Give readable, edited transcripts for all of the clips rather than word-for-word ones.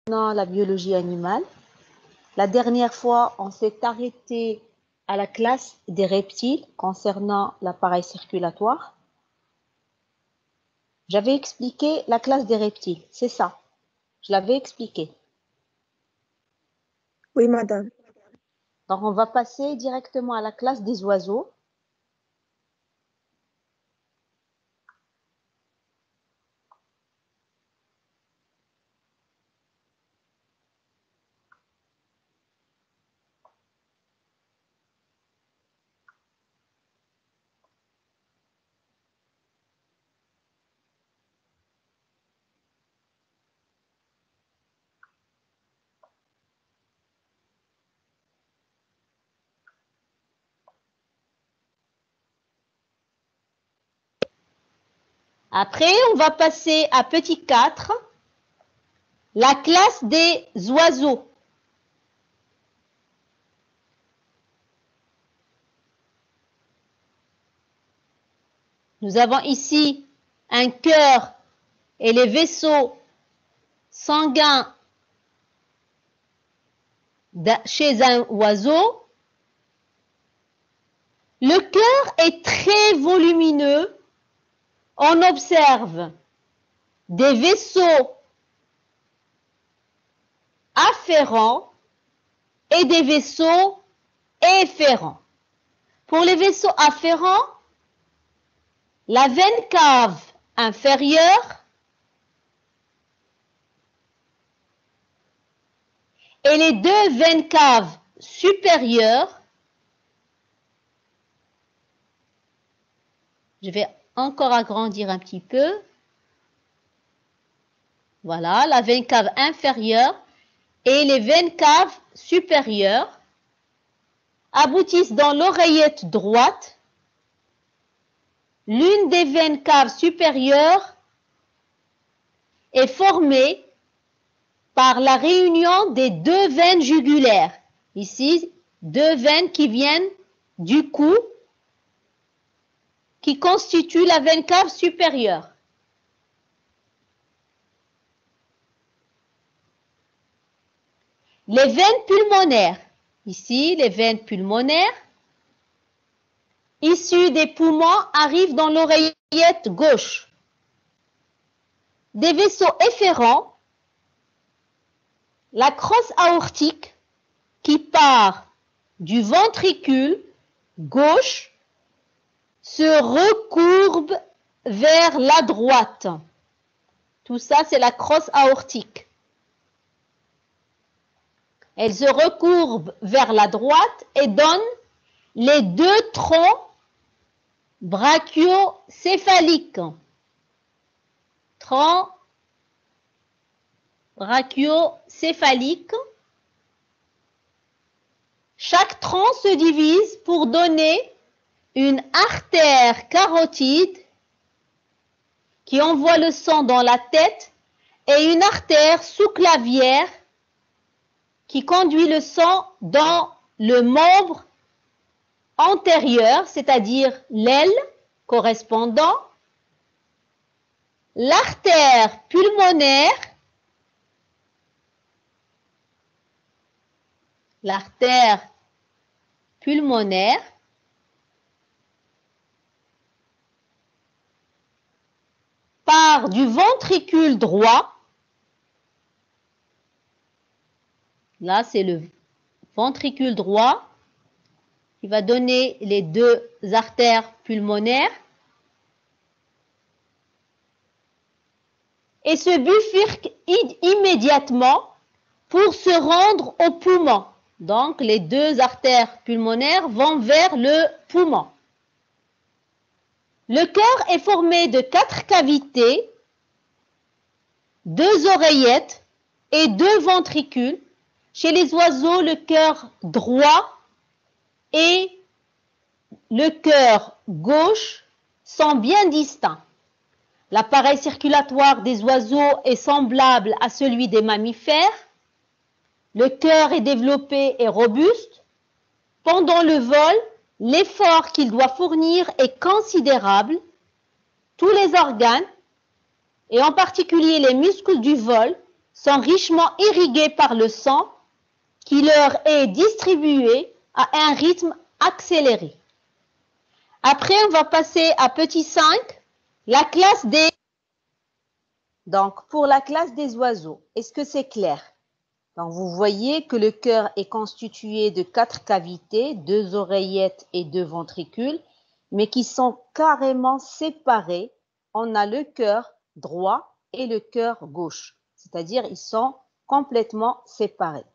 La biologie animale. La dernière fois, on s'est arrêté à la classe des reptiles concernant l'appareil circulatoire. J'avais expliqué la classe des reptiles, c'est ça. Je l'avais expliqué. Oui, madame. Donc, on va passer directement à la classe des oiseaux. Après, on va passer à petit 4, la classe des oiseaux. Nous avons ici un cœur et les vaisseaux sanguins chez un oiseau. Le cœur est très volumineux. On observe des vaisseaux afférents et des vaisseaux efférents. Pour les vaisseaux afférents, la veine cave inférieure et les deux veines caves supérieures. Je vais encore agrandir un petit peu. Voilà, la veine cave inférieure et les veines caves supérieures aboutissent dans l'oreillette droite. L'une des veines caves supérieures est formée par la réunion des deux veines jugulaires. Ici, deux veines qui viennent du cou, qui constituent la veine cave supérieure. Les veines pulmonaires. Ici, les veines pulmonaires, issues des poumons, arrivent dans l'oreillette gauche. Des vaisseaux efférents, la crosse aortique qui part du ventricule gauche se recourbe vers la droite. Tout ça, c'est la crosse aortique. Elle se recourbe vers la droite et donne les deux troncs brachiocéphaliques. Tronc brachiocéphalique. Chaque tronc se divise pour donner une artère carotide qui envoie le sang dans la tête et une artère sous-clavière qui conduit le sang dans le membre antérieur, c'est-à-dire l'aile correspondant, l'artère pulmonaire, part du ventricule droit. Là, c'est le ventricule droit qui va donner les deux artères pulmonaires et se bifurque immédiatement pour se rendre au poumon. Donc, les deux artères pulmonaires vont vers le poumon. Le cœur est formé de 4 cavités, 2 oreillettes et 2 ventricules. Chez les oiseaux, le cœur droit et le cœur gauche sont bien distincts. L'appareil circulatoire des oiseaux est semblable à celui des mammifères. Le cœur est développé et robuste. Pendant le vol, l'effort qu'il doit fournir est considérable. Tous les organes, et en particulier les muscles du vol, sont richement irrigués par le sang qui leur est distribué à un rythme accéléré. Après, on va passer à petit 5, la classe des... Donc, pour la classe des oiseaux, est-ce que c'est clair? Donc, vous voyez que le cœur est constitué de 4 cavités, 2 oreillettes et 2 ventricules, mais qui sont carrément séparés. On a le cœur droit et le cœur gauche, c'est-à-dire ils sont complètement séparés.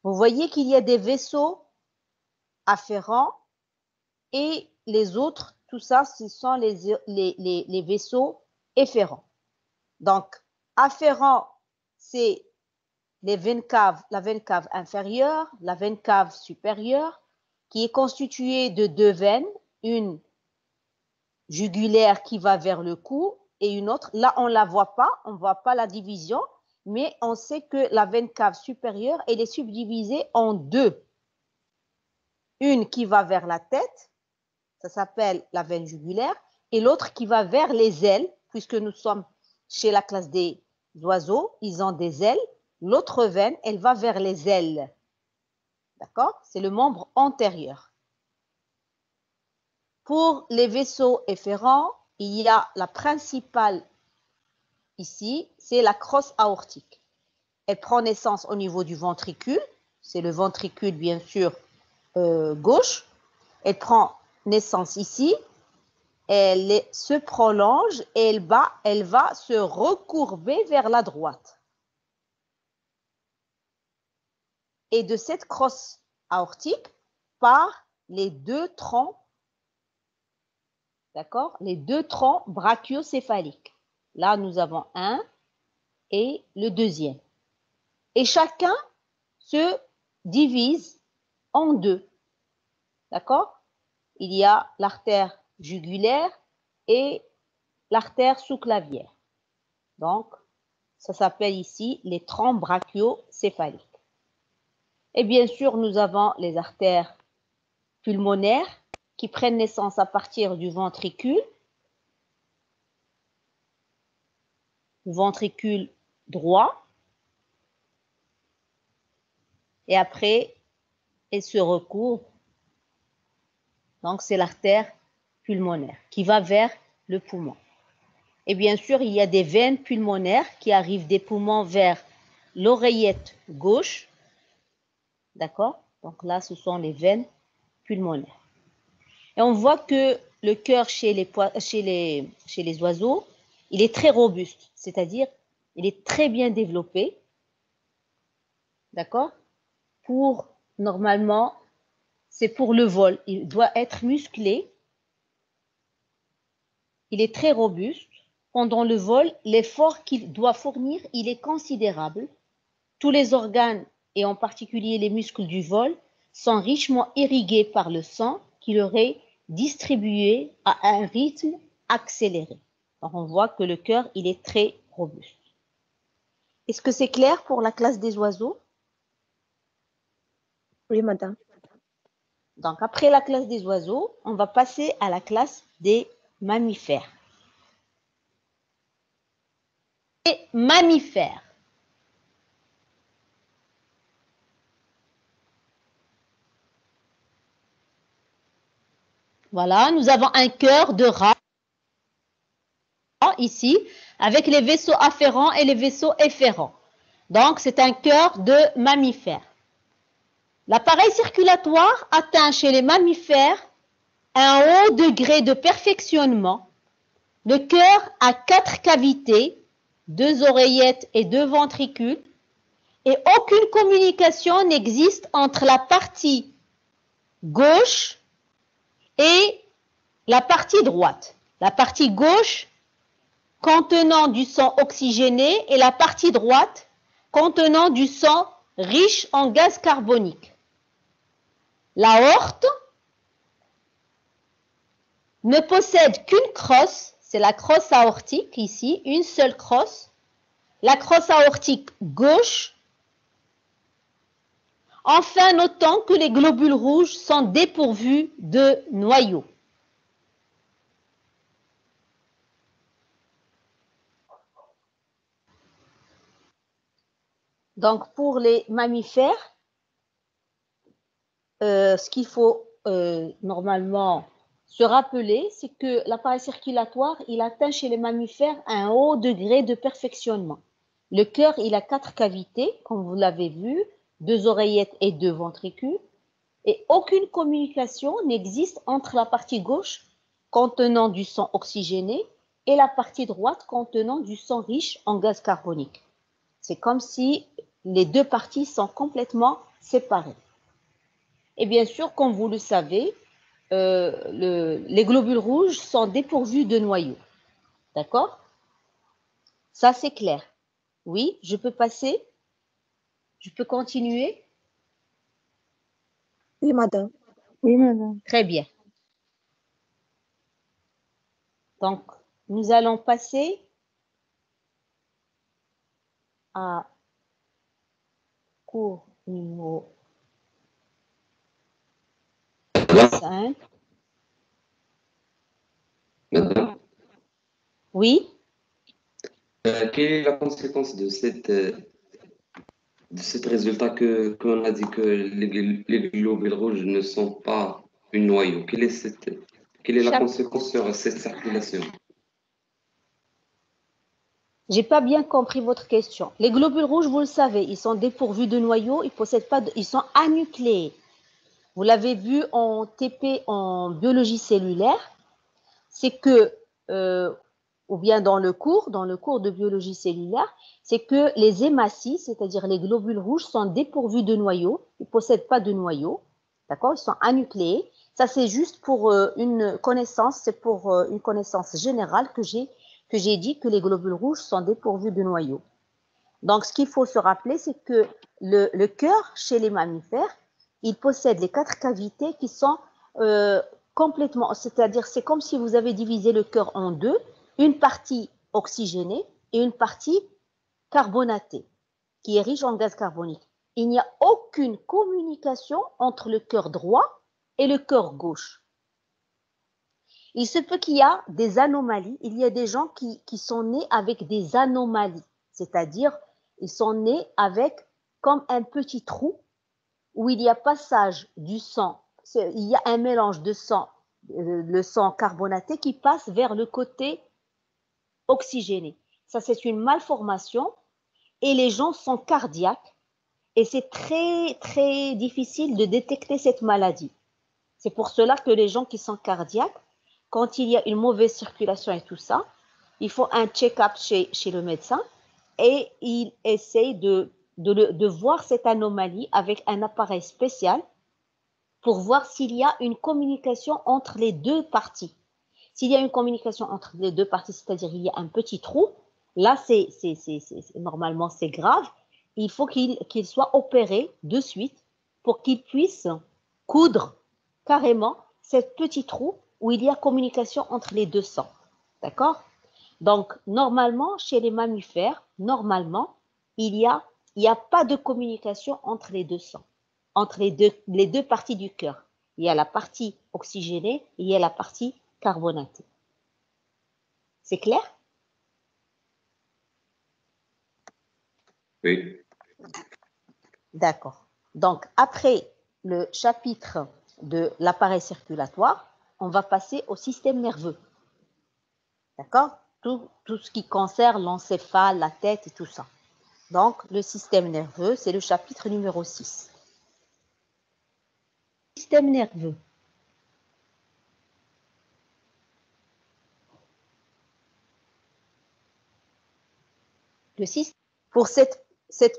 Vous voyez qu'il y a des vaisseaux afférents et les autres, tout ça, ce sont les vaisseaux efférents. Donc, afférents, c'est les veines caves, la veine cave inférieure, la veine cave supérieure, qui est constituée de 2 veines, une jugulaire qui va vers le cou et une autre. Là, on ne la voit pas, on ne voit pas la division, mais on sait que la veine cave supérieure, elle est subdivisée en 2. Une qui va vers la tête, ça s'appelle la veine jugulaire, et l'autre qui va vers les ailes, puisque nous sommes chez la classe des oiseaux, ils ont des ailes. L'autre veine, elle va vers les ailes. D'accord? C'est le membre antérieur. Pour les vaisseaux efférents, il y a la principale ici, c'est la crosse aortique. Elle prend naissance au niveau du ventricule. C'est le ventricule, bien sûr, gauche. Elle prend naissance ici. Elle se prolonge et elle va se recourber vers la droite. Et de cette crosse aortique partent les 2 troncs, d'accord? Les 2 troncs brachiocéphaliques. Là, nous avons un et le deuxième. Et chacun se divise en 2, d'accord? Il y a l'artère jugulaire et l'artère sous-clavière. Donc, ça s'appelle ici les troncs brachiocéphaliques. Et bien sûr, nous avons les artères pulmonaires qui prennent naissance à partir du ventricule droit. Et après, elles se recouvrent. Donc, c'est l'artère pulmonaire qui va vers le poumon. Et bien sûr, il y a des veines pulmonaires qui arrivent des poumons vers l'oreillette gauche. D'accord? Donc là, ce sont les veines pulmonaires. Et on voit que le cœur chez les oiseaux, il est très robuste, c'est-à-dire il est très bien développé. D'accord? Normalement, c'est pour le vol. Il doit être musclé. Il est très robuste. Pendant le vol, l'effort qu'il doit fournir, il est considérable. Tous les organes, et en particulier les muscles du vol, sont richement irrigués par le sang qui leur est distribué à un rythme accéléré. Donc on voit que le cœur, il est très robuste. Est-ce que c'est clair pour la classe des oiseaux? Oui, madame. Donc après la classe des oiseaux, on va passer à la classe des mammifères. Les mammifères. Voilà, nous avons un cœur de rat ici, avec les vaisseaux afférents et les vaisseaux efférents. Donc, c'est un cœur de mammifère. L'appareil circulatoire atteint chez les mammifères un haut degré de perfectionnement. Le cœur a 4 cavités, 2 oreillettes et 2 ventricules, et aucune communication n'existe entre la partie gauche et la partie droite. La partie gauche contenant du sang oxygéné et la partie droite contenant du sang riche en gaz carbonique. L'aorte ne possède qu'une crosse, c'est la crosse aortique ici, une seule crosse, la crosse aortique gauche. Enfin, notons que les globules rouges sont dépourvus de noyaux. Donc, pour les mammifères, ce qu'il faut normalement se rappeler, c'est que l'appareil circulatoire, il atteint chez les mammifères un haut degré de perfectionnement. Le cœur, il a 4 cavités, comme vous l'avez vu, 2 oreillettes et 2 ventricules, et aucune communication n'existe entre la partie gauche contenant du sang oxygéné et la partie droite contenant du sang riche en gaz carbonique. C'est comme si les deux parties sont complètement séparées. Et bien sûr, comme vous le savez, les globules rouges sont dépourvus de noyaux. D'accord? Ça, c'est clair. Oui, je peux passer? Je peux continuer? Oui, madame. Oui, madame. Très bien. Donc, nous allons passer à cours numéro 5. Madame, Oui? quelle est la conséquence de cet résultat qu'on a dit que les globules rouges ne sont pas un noyau? Quelle est la conséquence sur cette circulation? J'ai pas bien compris votre question. Les globules rouges, vous le savez, ils sont dépourvus de noyaux, ils sont anucléés. Vous l'avez vu en TP, en biologie cellulaire, c'est que, ou bien dans le cours de biologie cellulaire, c'est que les hématies, c'est-à-dire les globules rouges, sont dépourvus de noyaux, ils ne possèdent pas de noyaux, d'accord? Ils sont anucléés. Ça, c'est juste pour une connaissance, c'est pour une connaissance générale que j'ai dit que les globules rouges sont dépourvus de noyaux. Donc, ce qu'il faut se rappeler, c'est que le cœur, chez les mammifères, il possède les 4 cavités qui sont complètement, c'est-à-dire c'est comme si vous avez divisé le cœur en deux, une partie oxygénée et une partie carbonatée, qui est riche en gaz carbonique. Il n'y a aucune communication entre le cœur droit et le cœur gauche. Il se peut qu'il y a des anomalies. Il y a des gens qui sont nés avec des anomalies, c'est-à-dire ils sont nés avec comme un petit trou où il y a passage du sang, il y a un mélange de sang, le sang carbonaté qui passe vers le côté oxygéné. Ça, c'est une malformation et les gens sont cardiaques et c'est très, très difficile de détecter cette maladie. C'est pour cela que les gens qui sont cardiaques, quand il y a une mauvaise circulation et tout ça, il faut un check-up chez le médecin et il essaye de voir cette anomalie avec un appareil spécial pour voir s'il y a une communication entre les deux parties. S'il y a une communication entre les deux parties, c'est-à-dire il y a un petit trou, là, normalement, c'est grave. Il faut qu'il soit opéré de suite pour qu'il puisse coudre carrément ce petit trou où il y a communication entre les deux sangs. D'accord? Donc, normalement, chez les mammifères, normalement, il n'y a pas de communication entre les deux sangs, entre les deux parties du cœur. Il y a la partie oxygénée et il y a la partie carbonatée. C'est clair? Oui. D'accord. Donc, après le chapitre de l'appareil circulatoire, on va passer au système nerveux. D'accord? Tout ce qui concerne l'encéphale, la tête et tout ça. Donc, le système nerveux, c'est le chapitre numéro 6. Système nerveux. Le système, pour cette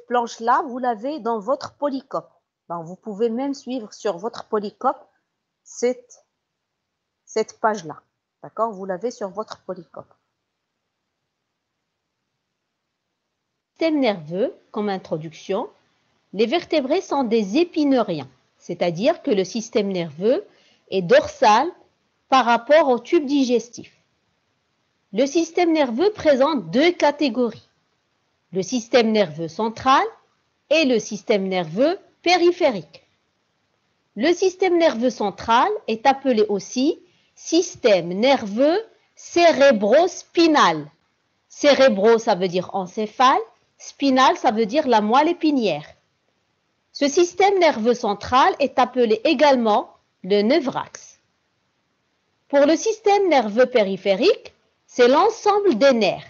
planche-là, vous l'avez dans votre polycope. Donc, vous pouvez même suivre sur votre polycope cette page-là. D'accord? Vous l'avez sur votre polycope. Système nerveux, comme introduction, les vertébrés sont des épineuriens, c'est-à-dire que le système nerveux est dorsal par rapport au tube digestif. Le système nerveux présente 2 catégories, le système nerveux central et le système nerveux périphérique. Le système nerveux central est appelé aussi système nerveux cérébrospinal. Cérébro, ça veut dire encéphale, spinal, ça veut dire la moelle épinière. Ce système nerveux central est appelé également le neuraxe. Pour le système nerveux périphérique, c'est l'ensemble des nerfs.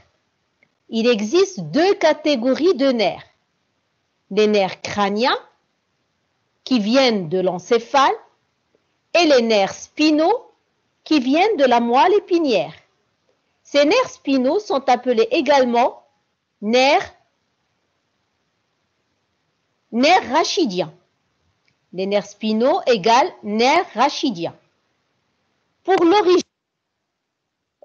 Il existe deux catégories de nerfs. Les nerfs crâniens, qui viennent de l'encéphale, et les nerfs spinaux, qui viennent de la moelle épinière. Ces nerfs spinaux sont appelés également nerfs rachidiens. Les nerfs spinaux égale nerfs rachidiens. Pour l'origine,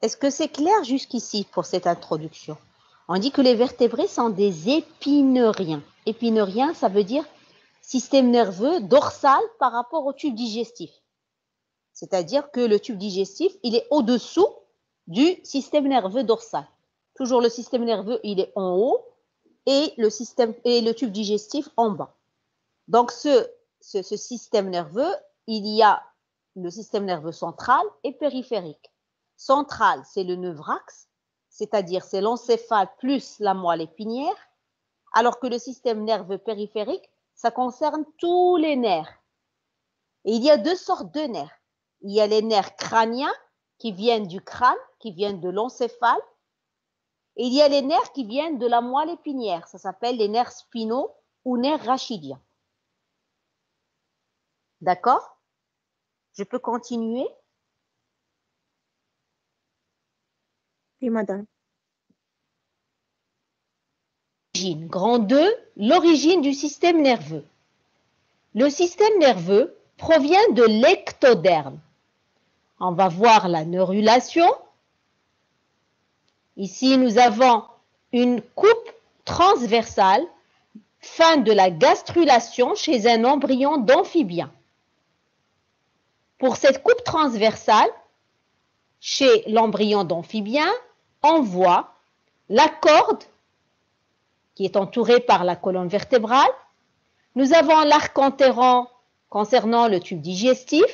est-ce que c'est clair jusqu'ici pour cette introduction? On dit que les vertébrés sont des épineuriens. Épineuriens, ça veut dire système nerveux dorsal par rapport au tube digestif. C'est-à-dire que le tube digestif, il est au-dessous du système nerveux dorsal. Toujours le système nerveux, il est en haut et le tube digestif en bas. Donc, ce système nerveux, il y a le système nerveux central et périphérique. Central, c'est le neuraxe, c'est-à-dire c'est l'encéphale plus la moelle épinière, alors que le système nerveux périphérique, ça concerne tous les nerfs. Et il y a deux sortes de nerfs. Il y a les nerfs crâniens qui viennent du crâne, qui viennent de l'encéphale, et il y a les nerfs qui viennent de la moelle épinière. Ça s'appelle les nerfs spinaux ou nerfs rachidiens. D'accord? Je peux continuer? Oui, madame. Grand 2, l'origine du système nerveux. Le système nerveux provient de l'ectoderme. On va voir la neurulation. Ici, nous avons une coupe transversale, fin de la gastrulation chez un embryon d'amphibien. Pour cette coupe transversale, chez l'embryon d'amphibien, on voit la corde qui est entourée par la colonne vertébrale. Nous avons l'arc enterrant concernant le tube digestif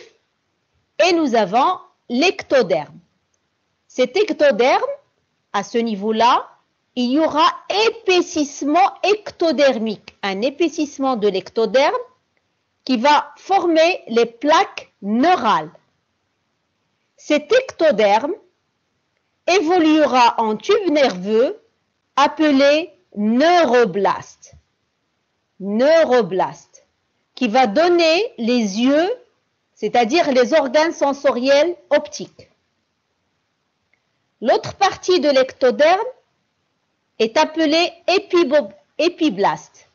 et nous avons l'ectoderme. Cet ectoderme, à ce niveau-là, il y aura épaississement ectodermique, un épaississement de l'ectoderme qui va former les plaques neurales. Cet ectoderme évoluera en tube nerveux appelé neuroblaste. Neuroblaste, qui va donner les yeux, c'est-à-dire les organes sensoriels optiques. L'autre partie de l'ectoderme est appelée épiblaste.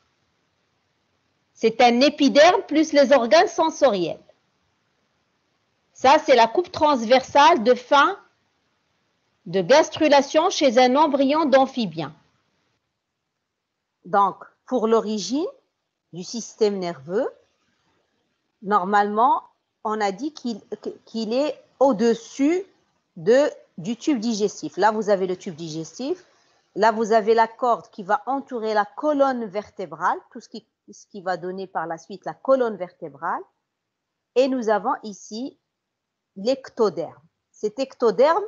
C'est un épiderme plus les organes sensoriels. Ça, c'est la coupe transversale de fin de gastrulation chez un embryon d'amphibien. Donc, pour l'origine du système nerveux, normalement, on a dit qu'il est au-dessus du tube digestif. Là, vous avez le tube digestif. Là, vous avez la corde qui va entourer la colonne vertébrale, tout ce qui va donner par la suite la colonne vertébrale. Et nous avons ici l'ectoderme. Cet ectoderme,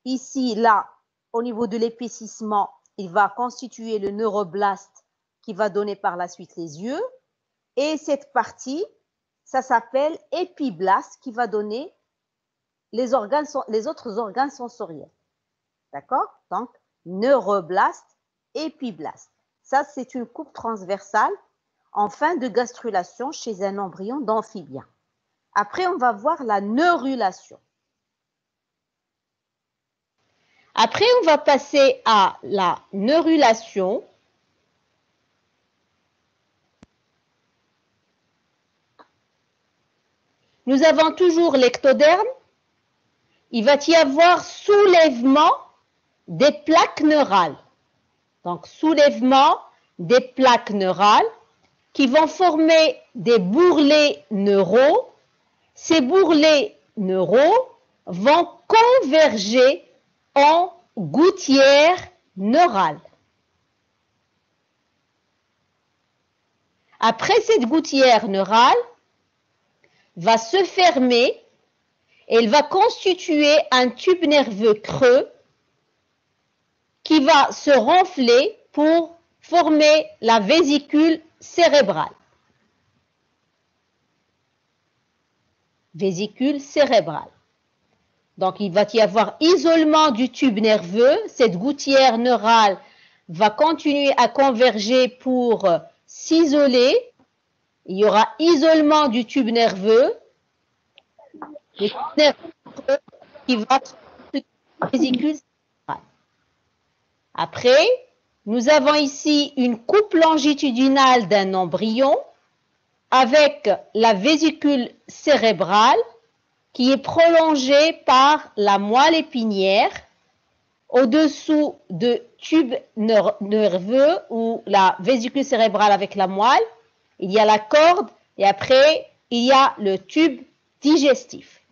ici, là, au niveau de l'épaississement, il va constituer le neuroblaste qui va donner par la suite les yeux. Et cette partie, ça s'appelle épiblaste qui va donner les autres organes sensoriels. D'accord? Donc, neuroblaste, épiblaste. Ça, c'est une coupe transversale en fin de gastrulation chez un embryon d'amphibien. Après, on va voir la neurulation. Après, on va passer à la neurulation. Nous avons toujours l'ectoderme. Il va y avoir soulèvement des plaques neurales. Donc, soulèvement des plaques neurales qui vont former des bourrelets neuraux. Ces bourrelets neuraux vont converger en gouttière neurale. Après cette gouttière neurale va se fermer et elle va constituer un tube nerveux creux qui va se renfler pour former la vésicule cérébrale. Vésicule cérébrale. Donc, il va y avoir isolement du tube nerveux. Cette gouttière neurale va continuer à converger pour s'isoler. Il y aura isolement du tube nerveux. Le tube nerveux qui va la vésicule cérébrale. Après, nous avons ici une coupe longitudinale d'un embryon avec la vésicule cérébrale qui est prolongée par la moelle épinière au-dessous de tube nerveux ou la vésicule cérébrale avec la moelle. Il y a la corde et après, il y a le tube digestif.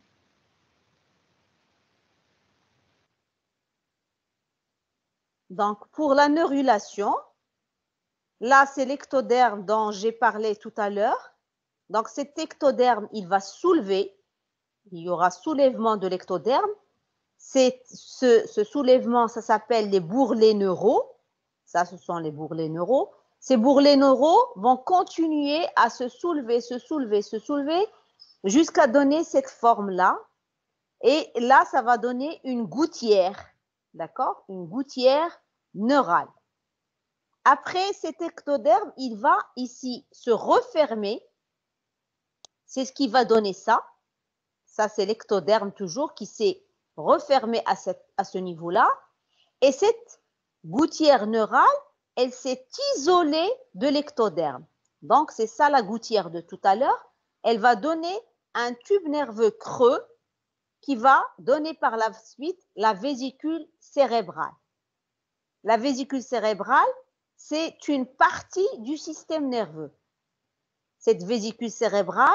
Donc, pour la neurulation, là, c'est l'ectoderme dont j'ai parlé tout à l'heure. Donc, cet ectoderme, il va soulever. Il y aura soulèvement de l'ectoderme. Ce soulèvement, ça s'appelle les bourrelets neuraux. Ça, ce sont les bourrelets neuraux. Ces bourrelets neuraux vont continuer à se soulever jusqu'à donner cette forme-là. Et là, ça va donner une gouttière. D'accord? Une gouttière neurale. Après, cet ectoderme, il va ici se refermer. C'est ce qui va donner ça. Ça, c'est l'ectoderme toujours qui s'est refermé à ce niveau-là. Et cette gouttière neurale, elle s'est isolée de l'ectoderme. Donc, c'est ça la gouttière de tout à l'heure. Elle va donner un tube nerveux creux qui va donner par la suite la vésicule cérébrale. La vésicule cérébrale, c'est une partie du système nerveux. Cette vésicule cérébrale,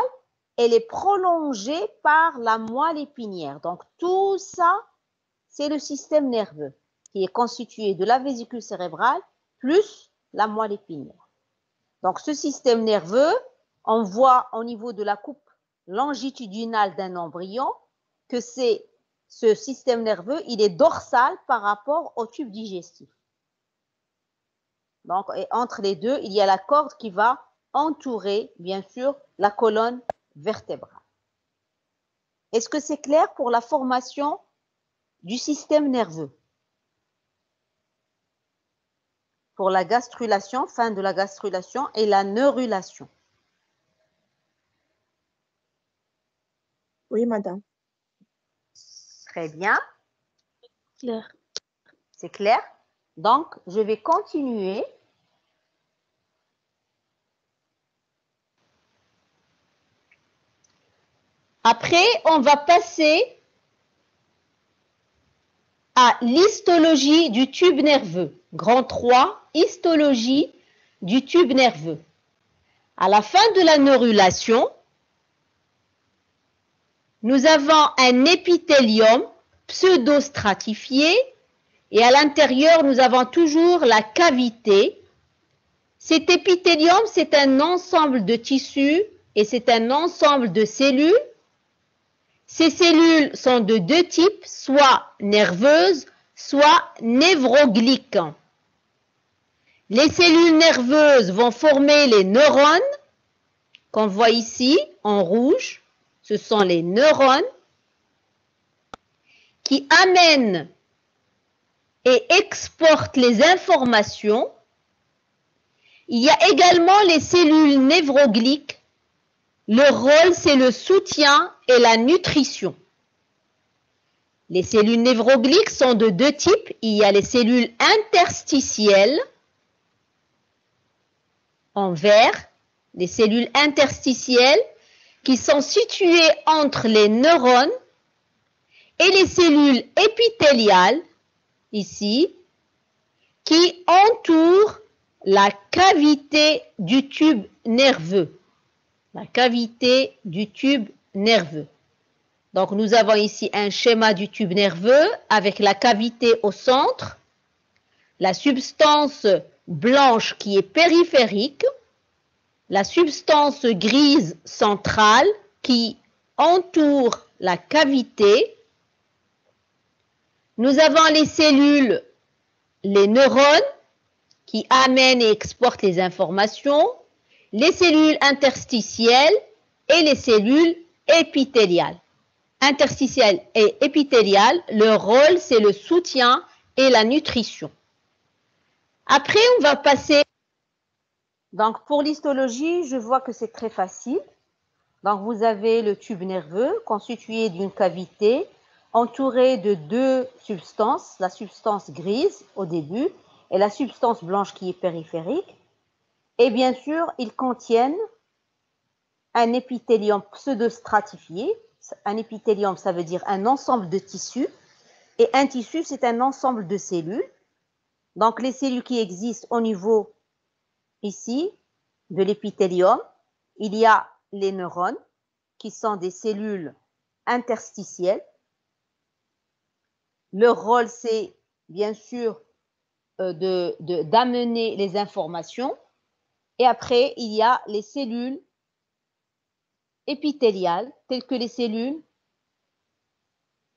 elle est prolongée par la moelle épinière. Donc, tout ça, c'est le système nerveux qui est constitué de la vésicule cérébrale plus la moelle épinière. Donc, ce système nerveux, on voit au niveau de la coupe longitudinale d'un embryon que ce système nerveux, il est dorsal par rapport au tube digestif. Donc, et entre les deux, il y a la corde qui va entourer, bien sûr, la colonne vertébrale. Est-ce que c'est clair pour la formation du système nerveux? Pour la gastrulation, fin de la gastrulation et la neurulation. Oui, madame. Très bien. Claire. C'est clair? Donc, je vais continuer. Après, on va passer à l'histologie du tube nerveux. Grand 3, histologie du tube nerveux. À la fin de la neurulation, nous avons un épithélium pseudostratifié et à l'intérieur, nous avons toujours la cavité. Cet épithélium, c'est un ensemble de tissus et c'est un ensemble de cellules. Ces cellules sont de deux types, soit nerveuses, soit névrogliques. Les cellules nerveuses vont former les neurones, qu'on voit ici en rouge. Ce sont les neurones qui amènent et exportent les informations. Il y a également les cellules névrogliques. Leur rôle, c'est le soutien et la nutrition. Les cellules névrogliques sont de deux types. Il y a les cellules interstitielles en vert, les cellules interstitielles qui sont situées entre les neurones et les cellules épithéliales, ici, qui entourent la cavité du tube nerveux. La cavité du tube nerveux. Donc, nous avons ici un schéma du tube nerveux avec la cavité au centre, la substance blanche qui est périphérique, la substance grise centrale qui entoure la cavité. Nous avons les cellules, les neurones, qui amènent et exportent les informations, les cellules interstitielles et les cellules épithéliales. Interstitielles et épithéliales, leur rôle, c'est le soutien et la nutrition. Après, on va passer. Donc, pour l'histologie, je vois que c'est très facile. Donc, vous avez le tube nerveux constitué d'une cavité entourée de deux substances, la substance grise au début et la substance blanche qui est périphérique. Et bien sûr, ils contiennent un épithélium pseudostratifié. Un épithélium, ça veut dire un ensemble de tissus. Et un tissu, c'est un ensemble de cellules. Donc, les cellules qui existent au niveau, ici, de l'épithélium, il y a les neurones, qui sont des cellules interstitielles. Leur rôle, c'est bien sûr d'amener les informations. Et après, il y a les cellules épithéliales, telles que les cellules,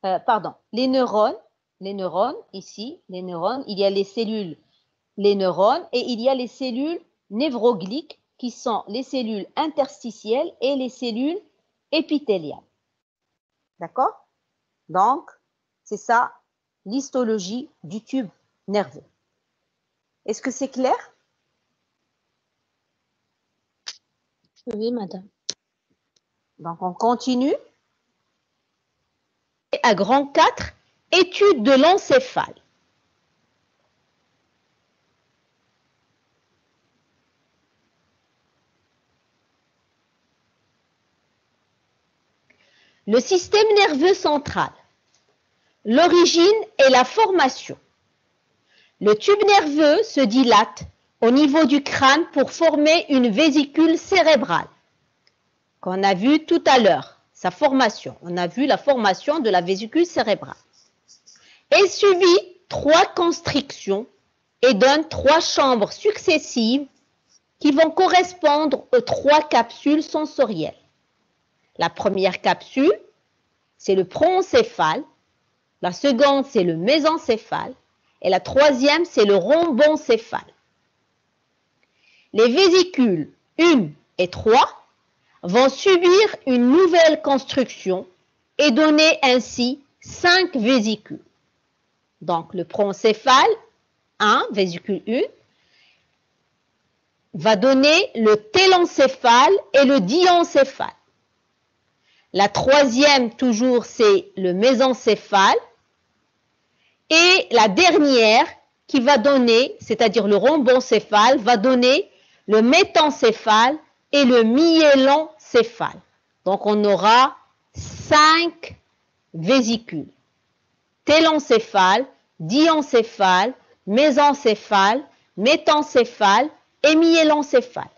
les neurones, ici, les neurones, il y a les cellules, les neurones, et il y a les cellules névrogliques, qui sont les cellules interstitielles et les cellules épithéliales. D'accord? Donc, c'est ça l'histologie du tube nerveux. Est-ce que c'est clair? Oui, madame. Donc, on continue. À grand 4, étude de l'encéphale. Le système nerveux central. L'origine et la formation. Le tube nerveux se dilate au niveau du crâne pour former une vésicule cérébrale, qu'on a vu tout à l'heure, sa formation. On a vu la formation de la vésicule cérébrale. Elle subit 3 constrictions et donne 3 chambres successives qui vont correspondre aux 3 capsules sensorielles. La première capsule, c'est le proencéphale, la seconde, c'est le mésencéphale, et la troisième, c'est le rhomboncéphale. Les vésicules 1 et 3 vont subir une nouvelle construction et donner ainsi 5 vésicules. Donc, le proencéphale, 1, vésicule 1, va donner le télencéphale et le diencéphale. La troisième, toujours, c'est le mésencéphale. Et la dernière qui va donner, c'est-à-dire le rhomboncéphale, va donner le métencéphale et le myélencéphale. Donc, on aura 5 vésicules. Télencéphale, diencéphale, mésencéphale, métencéphale et myélencéphale.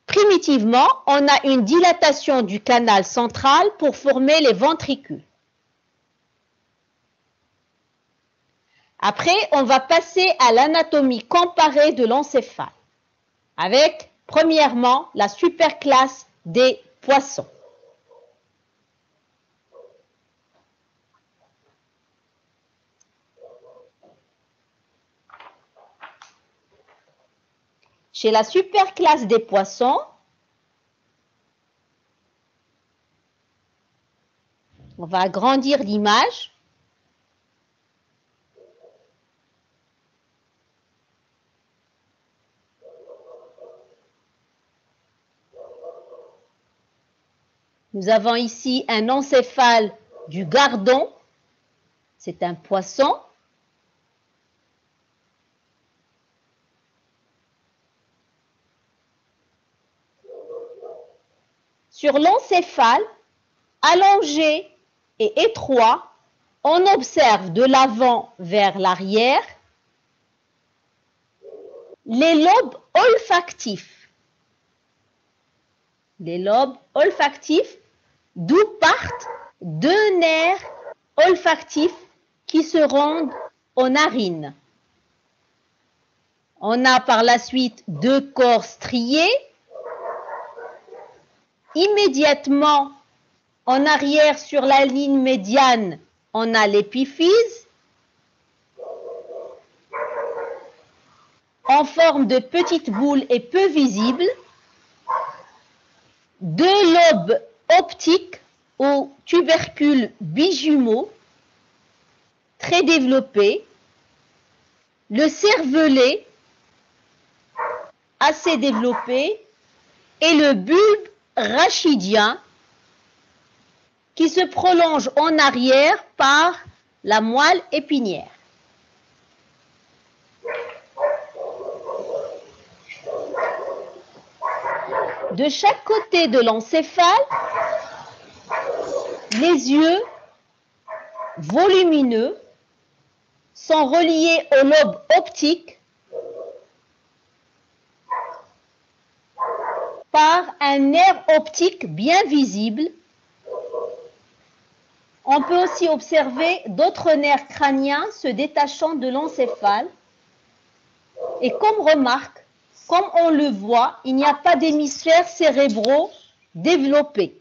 Primitivement, on a une dilatation du canal central pour former les ventricules. Après, on va passer à l'anatomie comparée de l'encéphale, avec, premièrement, la superclasse des poissons. Chez la superclasse des poissons, on va agrandir l'image. Nous avons ici un encéphale du gardon, c'est un poisson. Sur l'encéphale, allongé et étroit, on observe de l'avant vers l'arrière les lobes olfactifs. Les lobes olfactifs, d'où partent 2 nerfs olfactifs qui se rendent aux narines. On a par la suite 2 corps striés. Immédiatement en arrière sur la ligne médiane, on a l'épiphyse. en forme de petites boules et peu visibles, 2 lobes optiques aux tubercules bijumeaux très développés, le cervelet assez développé et le bulbe rachidien qui se prolonge en arrière par la moelle épinière. De chaque côté de l'encéphale, les yeux volumineux sont reliés au lobe optique par un nerf optique bien visible. On peut aussi observer d'autres nerfs crâniens se détachant de l'encéphale. Et comme remarque, comme on le voit, il n'y a pas d'hémisphères cérébraux développés.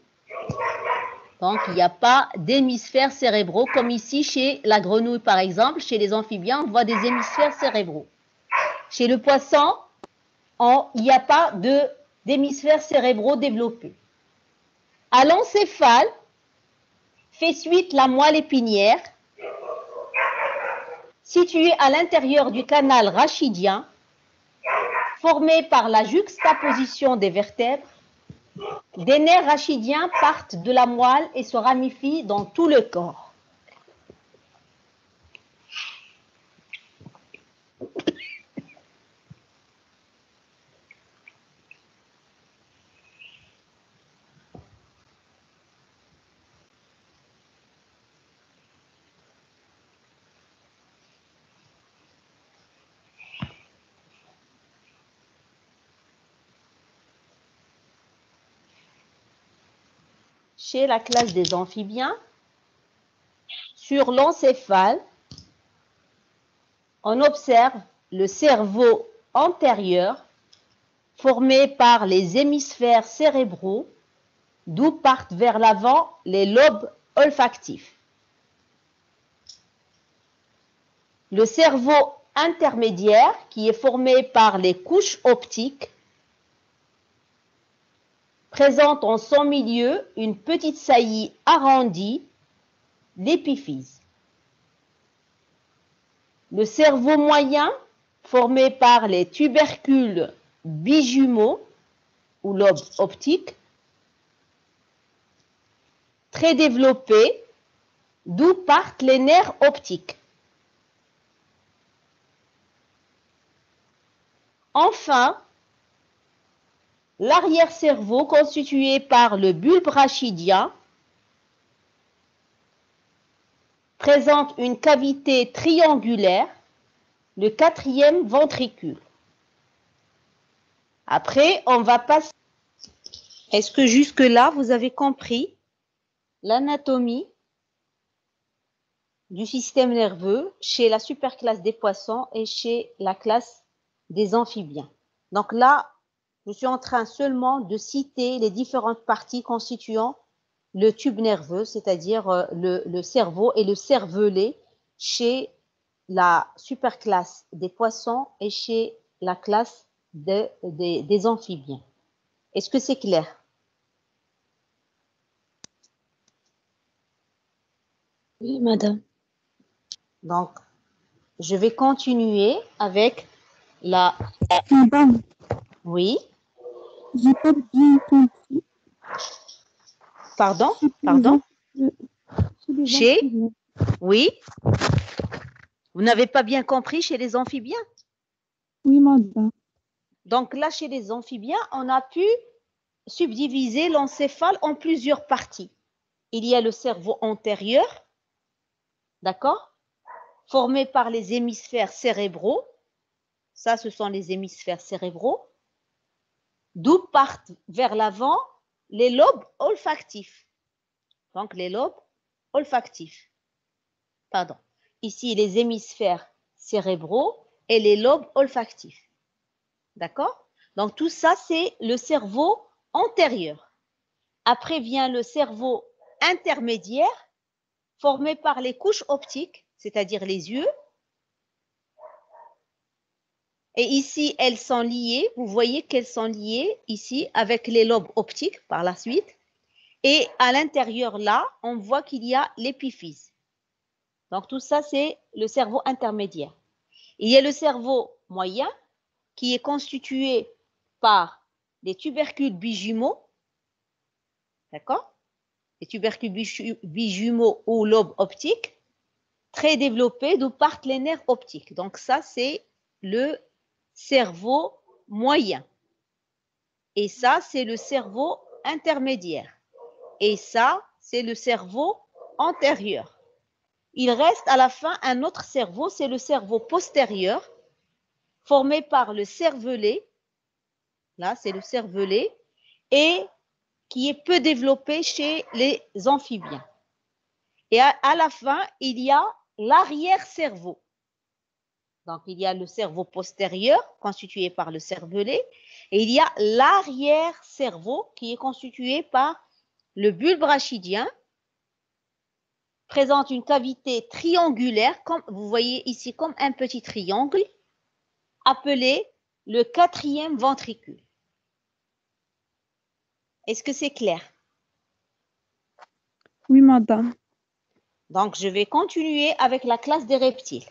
Donc, il n'y a pas d'hémisphères cérébraux, comme ici chez la grenouille, par exemple. Chez les amphibiens, on voit des hémisphères cérébraux. Chez le poisson, il n'y a pas d'hémisphères cérébraux développés. À l'encéphale, fait suite la moelle épinière, située à l'intérieur du canal rachidien, formée par la juxtaposition des vertèbres. Des nerfs rachidiens partent de la moelle et se ramifient dans tout le corps. Chez la classe des amphibiens, sur l'encéphale, on observe le cerveau antérieur formé par les hémisphères cérébraux, d'où partent vers l'avant les lobes olfactifs. Le cerveau intermédiaire, qui est formé par les couches optiques, présente en son milieu une petite saillie arrondie, l'épiphyse. Le cerveau moyen, formé par les tubercules bijumeaux ou lobes optiques, très développé, d'où partent les nerfs optiques. Enfin, l'arrière-cerveau constitué par le bulbe rachidien présente une cavité triangulaire, le 4e ventricule. Après, on va passer. Est-ce que jusque-là, vous avez compris l'anatomie du système nerveux chez la superclasse des poissons et chez la classe des amphibiens? Donc là, je suis en train seulement de citer les différentes parties constituant le tube nerveux, c'est-à-dire le cerveau et le cervelet chez la superclasse des poissons et chez la classe des amphibiens. Est-ce que c'est clair? Oui, madame. Donc, je vais continuer avec la... Madame, Oui, j'ai pas bien compris. pardon, C'est pour pardon. les Chez amphibiens. Oui. Vous n'avez pas bien compris chez les amphibiens? Oui, madame. Donc là, chez les amphibiens, on a pu subdiviser l'encéphale en plusieurs parties. Il y a le cerveau antérieur, d'accord, formé par les hémisphères cérébraux. Ça, ce sont les hémisphères cérébraux, d'où partent vers l'avant les lobes olfactifs. Donc, les lobes olfactifs. Pardon. Ici, les hémisphères cérébraux et les lobes olfactifs. D'accord? Donc, tout ça, c'est le cerveau antérieur. Après vient le cerveau intermédiaire, formé par les couches optiques, c'est-à-dire les yeux, Et ici, elles sont liées. Vous voyez qu'elles sont liées ici avec les lobes optiques par la suite. Et à l'intérieur, là, on voit qu'il y a l'épiphyse. Donc, tout ça, c'est le cerveau intermédiaire. Il y a le cerveau moyen qui est constitué par des tubercules bijumeaux. D'accord? Les tubercules bijumeaux ou lobes optiques très développés d'où partent les nerfs optiques. Donc, ça, c'est le cerveau moyen. Et ça, c'est le cerveau intermédiaire. Et ça, c'est le cerveau antérieur. Il reste à la fin un autre cerveau, c'est le cerveau postérieur, formé par le cervelet. Là, c'est le cervelet. Et qui est peu développé chez les amphibiens. Et à la fin, il y a l'arrière-cerveau. Donc, il y a le cerveau postérieur, constitué par le cervelet, et il y a l'arrière-cerveau, qui est constitué par le bulbe rachidien, présente une cavité triangulaire, comme vous voyez ici, comme un petit triangle, appelé le 4e ventricule. Est-ce que c'est clair? Oui, madame. Donc, je vais continuer avec la classe des reptiles.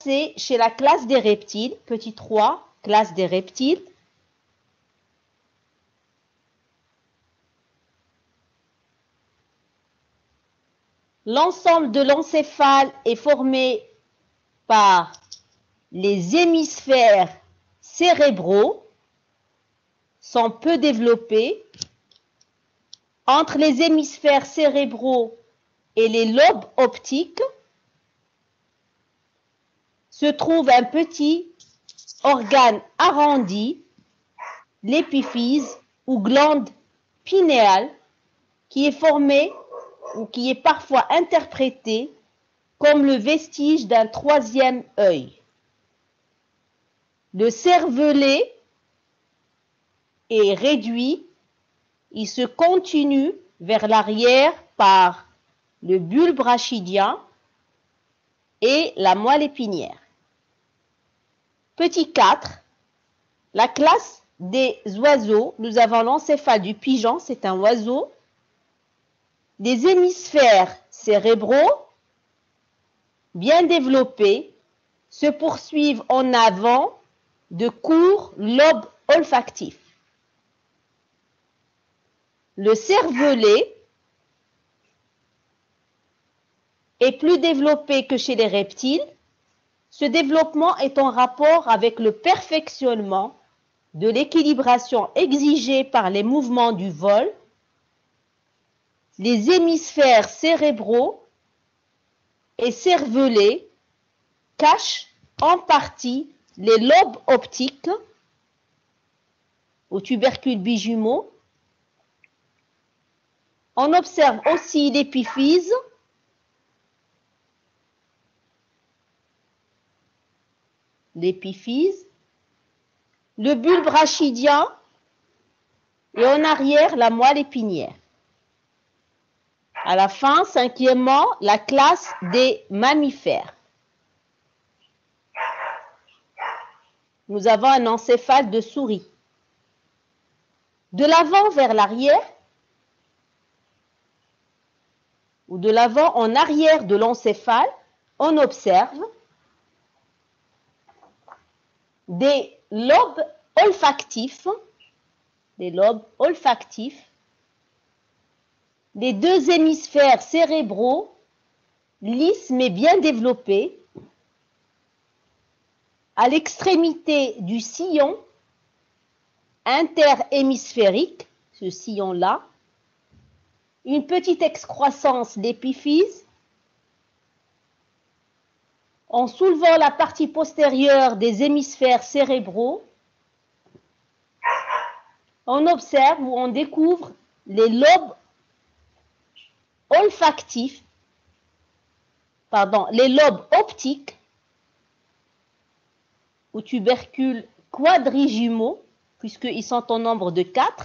C'est chez la classe des reptiles, petit 3, classe des reptiles. L'ensemble de l'encéphale est formé par les hémisphères cérébraux, sont peu développés. Entre les hémisphères cérébraux et les lobes optiques se trouve un petit organe arrondi, l'épiphyse ou glande pinéale, qui est formé ou qui est parfois interprété comme le vestige d'un 3e œil. Le cervelet est réduit, il se continue vers l'arrière par le bulbe rachidien et la moelle épinière. Petit 4, la classe des oiseaux, nous avons l'encéphale du pigeon, c'est un oiseau. Des hémisphères cérébraux bien développés se poursuivent en avant de courts lobes olfactifs. Le cervelet est plus développé que chez les reptiles. Ce développement est en rapport avec le perfectionnement de l'équilibration exigée par les mouvements du vol. Les hémisphères cérébraux et cervelés cachent en partie les lobes optiques aux tubercules bijumeaux. On observe aussi l'épiphyse, le bulbe rachidien et en arrière la moelle épinière. À la fin, 5e, la classe des mammifères. Nous avons un encéphale de souris. De l'avant vers l'arrière, ou de l'avant en arrière de l'encéphale, on observe des lobes olfactifs, les deux hémisphères cérébraux, lisses mais bien développés, à l'extrémité du sillon interhémisphérique, ce sillon-là, une petite excroissance d'épiphyse. En soulevant la partie postérieure des hémisphères cérébraux, on observe ou on découvre les lobes olfactifs, les lobes optiques ou tubercules quadrijumeaux, puisqu'ils sont au nombre de 4.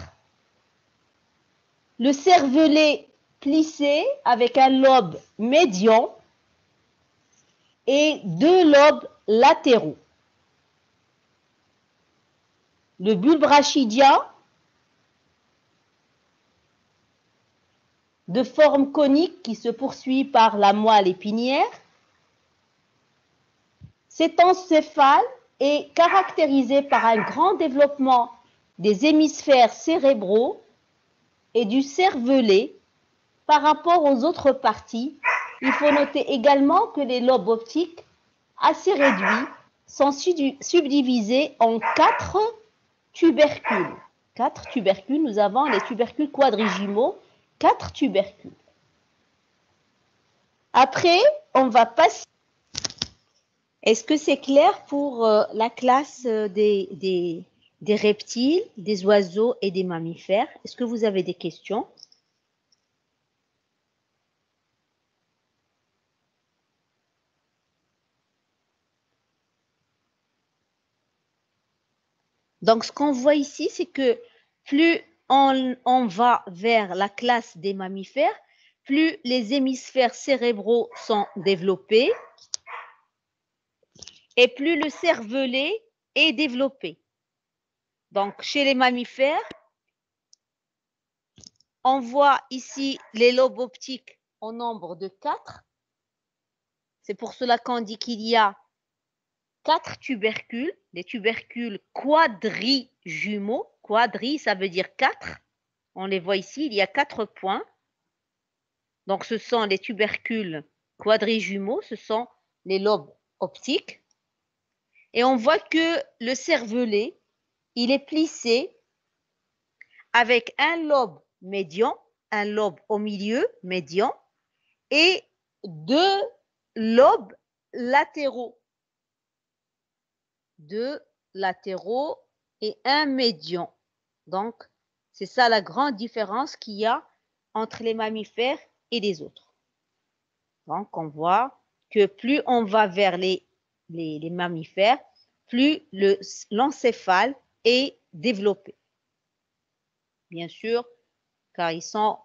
Le cervelet plissé avec un lobe médian et 2 lobes latéraux. Le bulbe rachidien, de forme conique qui se poursuit par la moelle épinière. Cet encéphale est caractérisé par un grand développement des hémisphères cérébraux et du cervelet par rapport aux autres parties. Il faut noter également que les lobes optiques, assez réduits, sont subdivisés en 4 tubercules. 4 tubercules, nous avons les tubercules quadrijumeaux, 4 tubercules. Après, on va passer. Est-ce que c'est clair pour la classe des reptiles, des oiseaux et des mammifères? Est-ce que vous avez des questions? Donc, ce qu'on voit ici, c'est que plus on va vers la classe des mammifères, plus les hémisphères cérébraux sont développés et plus le cervelet est développé. Donc, chez les mammifères, on voit ici les lobes optiques au nombre de 4. C'est pour cela qu'on dit qu'il y a 4 tubercules, les tubercules quadrijumeaux. Quadri, ça veut dire 4. On les voit ici, il y a 4 points. Donc, ce sont les tubercules quadrijumeaux, ce sont les lobes optiques. Et on voit que le cervelet, il est plissé avec un lobe médian, un lobe au milieu, médian, et 2 lobes latéraux. 2 latéraux et un médian. Donc, c'est ça la grande différence qu'il y a entre les mammifères et les autres. Donc, on voit que plus on va vers les mammifères, plus l'encéphale est développé. Bien sûr, car ils sont,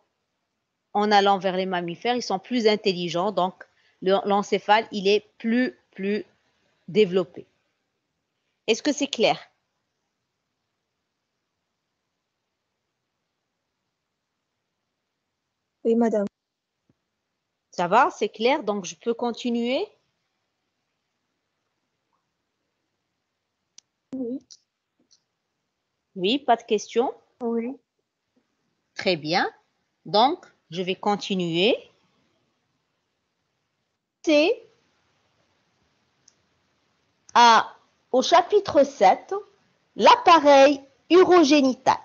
en allant vers les mammifères, ils sont plus intelligents, donc l'encéphale, il est plus développé. Est-ce que c'est clair? Oui, madame. Ça va, c'est clair, donc je peux continuer? Oui. Oui, pas de questions? Oui. Très bien. Donc, je vais continuer. C'est au chapitre 7, l'appareil urogénital.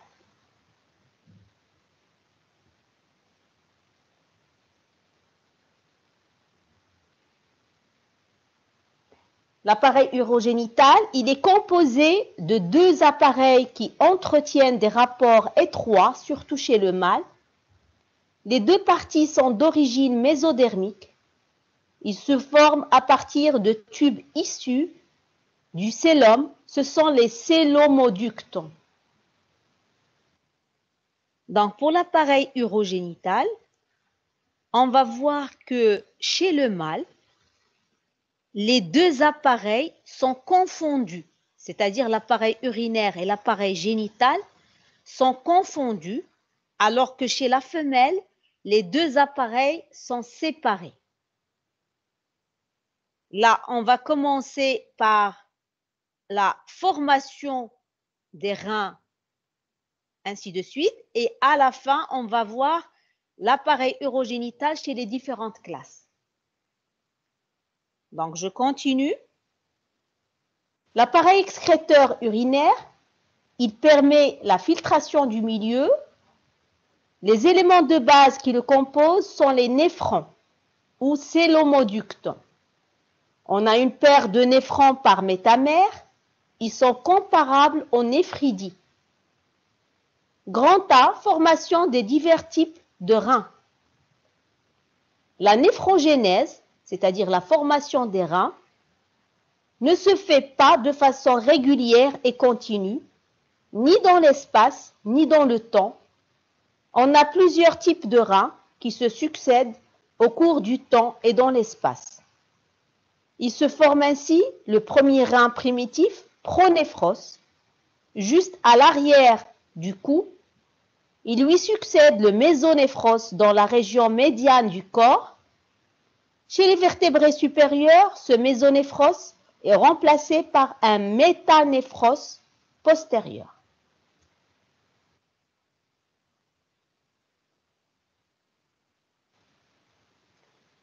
L'appareil urogénital, il est composé de 2 appareils qui entretiennent des rapports étroits, surtout chez le mâle. Les 2 parties sont d'origine mésodermique. Ils se forment à partir de tubes issus du cœlome. Ce sont les cœlomoductes. Donc, pour l'appareil urogénital, on va voir que chez le mâle, les 2 appareils sont confondus, c'est-à-dire l'appareil urinaire et l'appareil génital sont confondus, alors que chez la femelle, les 2 appareils sont séparés. Là, on va commencer par la formation des reins, ainsi de suite, et à la fin, on va voir l'appareil urogénital chez les différentes classes. Donc, je continue. L'appareil excréteur urinaire, il permet la filtration du milieu. Les éléments de base qui le composent sont les néphrons ou cœlomoductes. On a une paire de néphrons par métamère. Ils sont comparables aux néphridies. Grand A, formation des divers types de reins. La néphrogénèse, c'est-à-dire la formation des reins, ne se fait pas de façon régulière et continue, ni dans l'espace, ni dans le temps. On a plusieurs types de reins qui se succèdent au cours du temps et dans l'espace. Il se forme ainsi le premier rein primitif, pronéphros, juste à l'arrière du cou. Il lui succède le mésonéphros dans la région médiane du corps. Chez les vertébrés supérieurs, ce mésonéphros est remplacé par un métanéphros postérieur.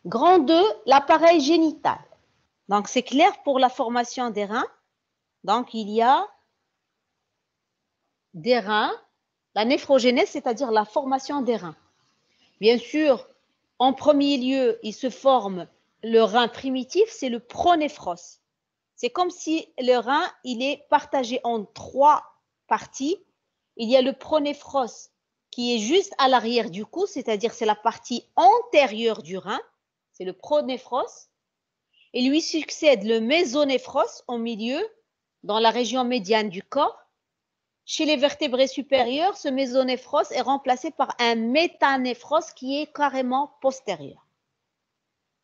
Grand 2, l'appareil génital. Donc, c'est clair pour la formation des reins. Donc, il y a des reins, la néphrogénèse, c'est-à-dire la formation des reins. Bien sûr, en premier lieu, il se forme le rein primitif, c'est le pronéphros. C'est comme si le rein, il est partagé en 3 parties. Il y a le pronéphros qui est juste à l'arrière du cou, c'est-à-dire c'est la partie antérieure du rein, c'est le pronéphros. Et lui succède le mésonéphros au milieu, dans la région médiane du corps. Chez les vertébrés supérieurs, ce mésonéphros est remplacé par un métanéphros qui est carrément postérieur.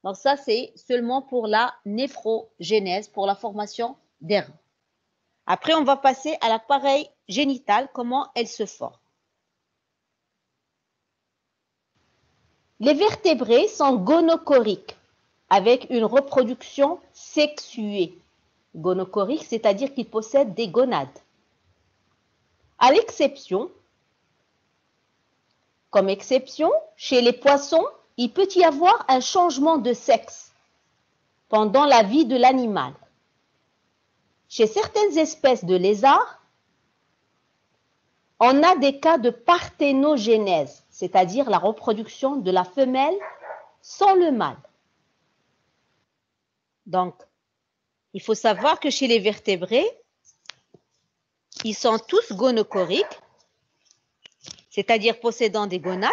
Donc ça, c'est seulement pour la néphrogénèse, pour la formation des reins. Après, on va passer à l'appareil génital, comment elle se forme. Les vertébrés sont gonocoriques, avec une reproduction sexuée. Gonocorique, c'est-à-dire qu'ils possèdent des gonades. À l'exception, comme exception, chez les poissons, il peut y avoir un changement de sexe pendant la vie de l'animal. Chez certaines espèces de lézards, on a des cas de parthénogénèse, c'est-à-dire la reproduction de la femelle sans le mâle. Donc, il faut savoir que chez les vertébrés, ils sont tous gonocoriques, c'est-à-dire possédant des gonades,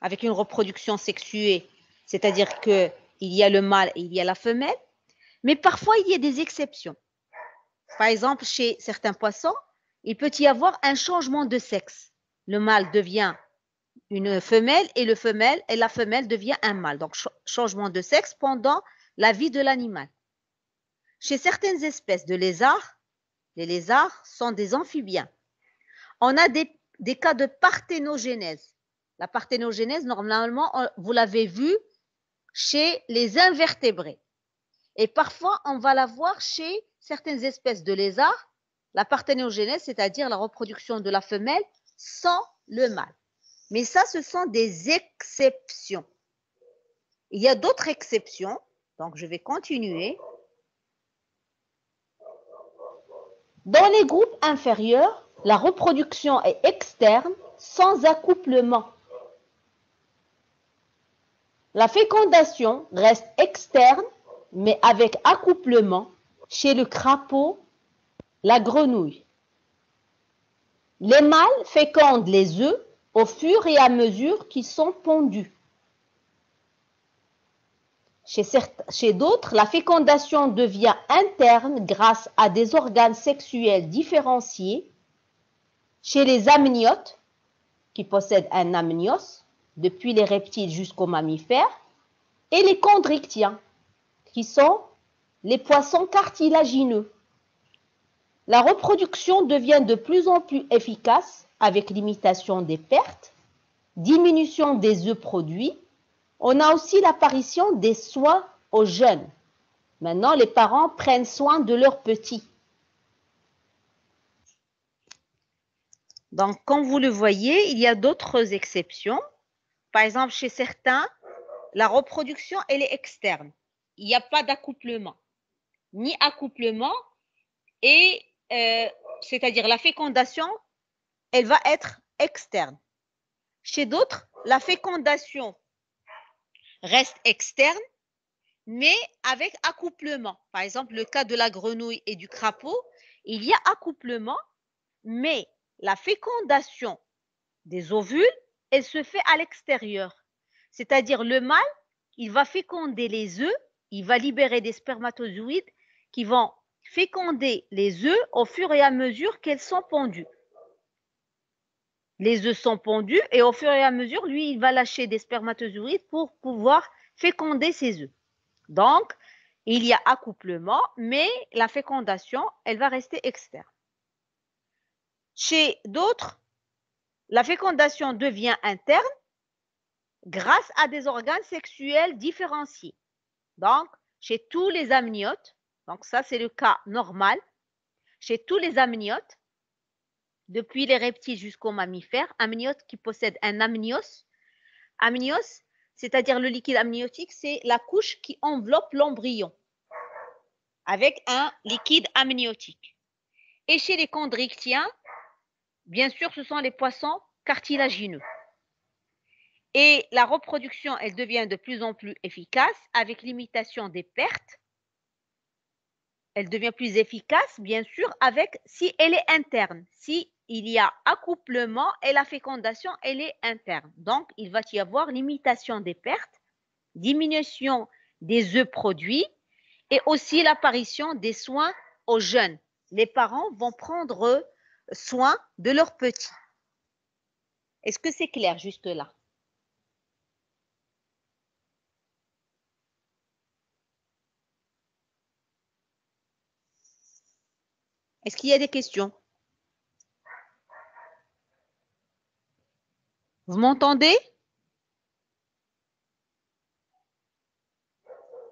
avec une reproduction sexuée, c'est-à-dire qu'il y a le mâle et il y a la femelle, mais parfois il y a des exceptions. Par exemple, chez certains poissons, il peut y avoir un changement de sexe. Le mâle devient une femelle et la femelle devient un mâle. Donc, changement de sexe pendant la vie de l'animal. Chez certaines espèces de lézards, les lézards sont des amphibiens. On a des cas de parthénogénèse. La parthénogénèse, normalement, vous l'avez vu chez les invertébrés. Et parfois, on va la voir chez certaines espèces de lézards, la parthénogénèse, c'est-à-dire la reproduction de la femelle sans le mâle. Mais ça, ce sont des exceptions. Il y a d'autres exceptions, donc je vais continuer. Dans les groupes inférieurs, la reproduction est externe, sans accouplement. La fécondation reste externe, mais avec accouplement chez le crapaud, la grenouille. Les mâles fécondent les œufs au fur et à mesure qu'ils sont pondus. Chez d'autres, la fécondation devient interne grâce à des organes sexuels différenciés. Chez les amniotes, qui possèdent un amnios, depuis les reptiles jusqu'aux mammifères, et les chondrichtiens, qui sont les poissons cartilagineux. La reproduction devient de plus en plus efficace avec limitation des pertes, diminution des œufs produits. On a aussi l'apparition des soins aux jeunes. Maintenant, les parents prennent soin de leurs petits. Donc, comme vous le voyez, il y a d'autres exceptions. Par exemple, chez certains, la reproduction, elle est externe. Il n'y a pas d'accouplement, ni accouplement, et c'est-à-dire la fécondation, elle va être externe. Chez d'autres, la fécondation reste externe, mais avec accouplement. Par exemple, le cas de la grenouille et du crapaud, il y a accouplement, mais la fécondation des ovules, elle se fait à l'extérieur. C'est-à-dire le mâle, il va féconder les œufs, il va libérer des spermatozoïdes qui vont féconder les œufs au fur et à mesure qu'elles sont pondues. Les œufs sont pondus et au fur et à mesure, lui, il va lâcher des spermatozoïdes pour pouvoir féconder ses œufs. Donc, il y a accouplement, mais la fécondation, elle va rester externe. Chez d'autres, la fécondation devient interne grâce à des organes sexuels différenciés. Donc, chez tous les amniotes, donc ça c'est le cas normal, chez tous les amniotes, depuis les reptiles jusqu'aux mammifères, amniotes qui possèdent un amnios. Amnios, c'est-à-dire le liquide amniotique, c'est la couche qui enveloppe l'embryon avec un liquide amniotique. Et chez les chondrichtiens, bien sûr, ce sont les poissons cartilagineux. Et la reproduction, elle devient de plus en plus efficace avec l'imitation des pertes. Elle devient plus efficace, bien sûr, avec si elle est interne. Si il y a accouplement et la fécondation, elle est interne. Donc, il va y avoir l'imitation des pertes, diminution des œufs produits et aussi l'apparition des soins aux jeunes. Les parents vont prendre soin de leurs petits. Est-ce que c'est clair jusque-là? Est-ce qu'il y a des questions? Vous m'entendez?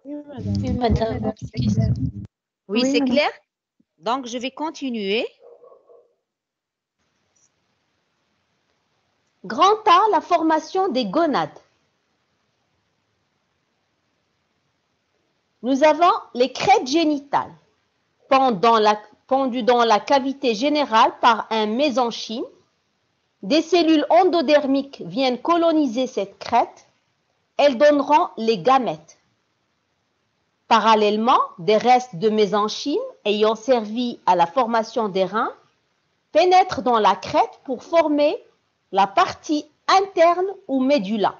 Oui, madame. Oui, Oui, c'est madame. clair? Donc, je vais continuer. Grand A, la formation des gonades. Nous avons les crêtes génitales, pendues dans la cavité générale par un mésenchyme. Des cellules endodermiques viennent coloniser cette crête. Elles donneront les gamètes. Parallèlement, des restes de mésenchyme ayant servi à la formation des reins pénètrent dans la crête pour former la partie interne ou médula.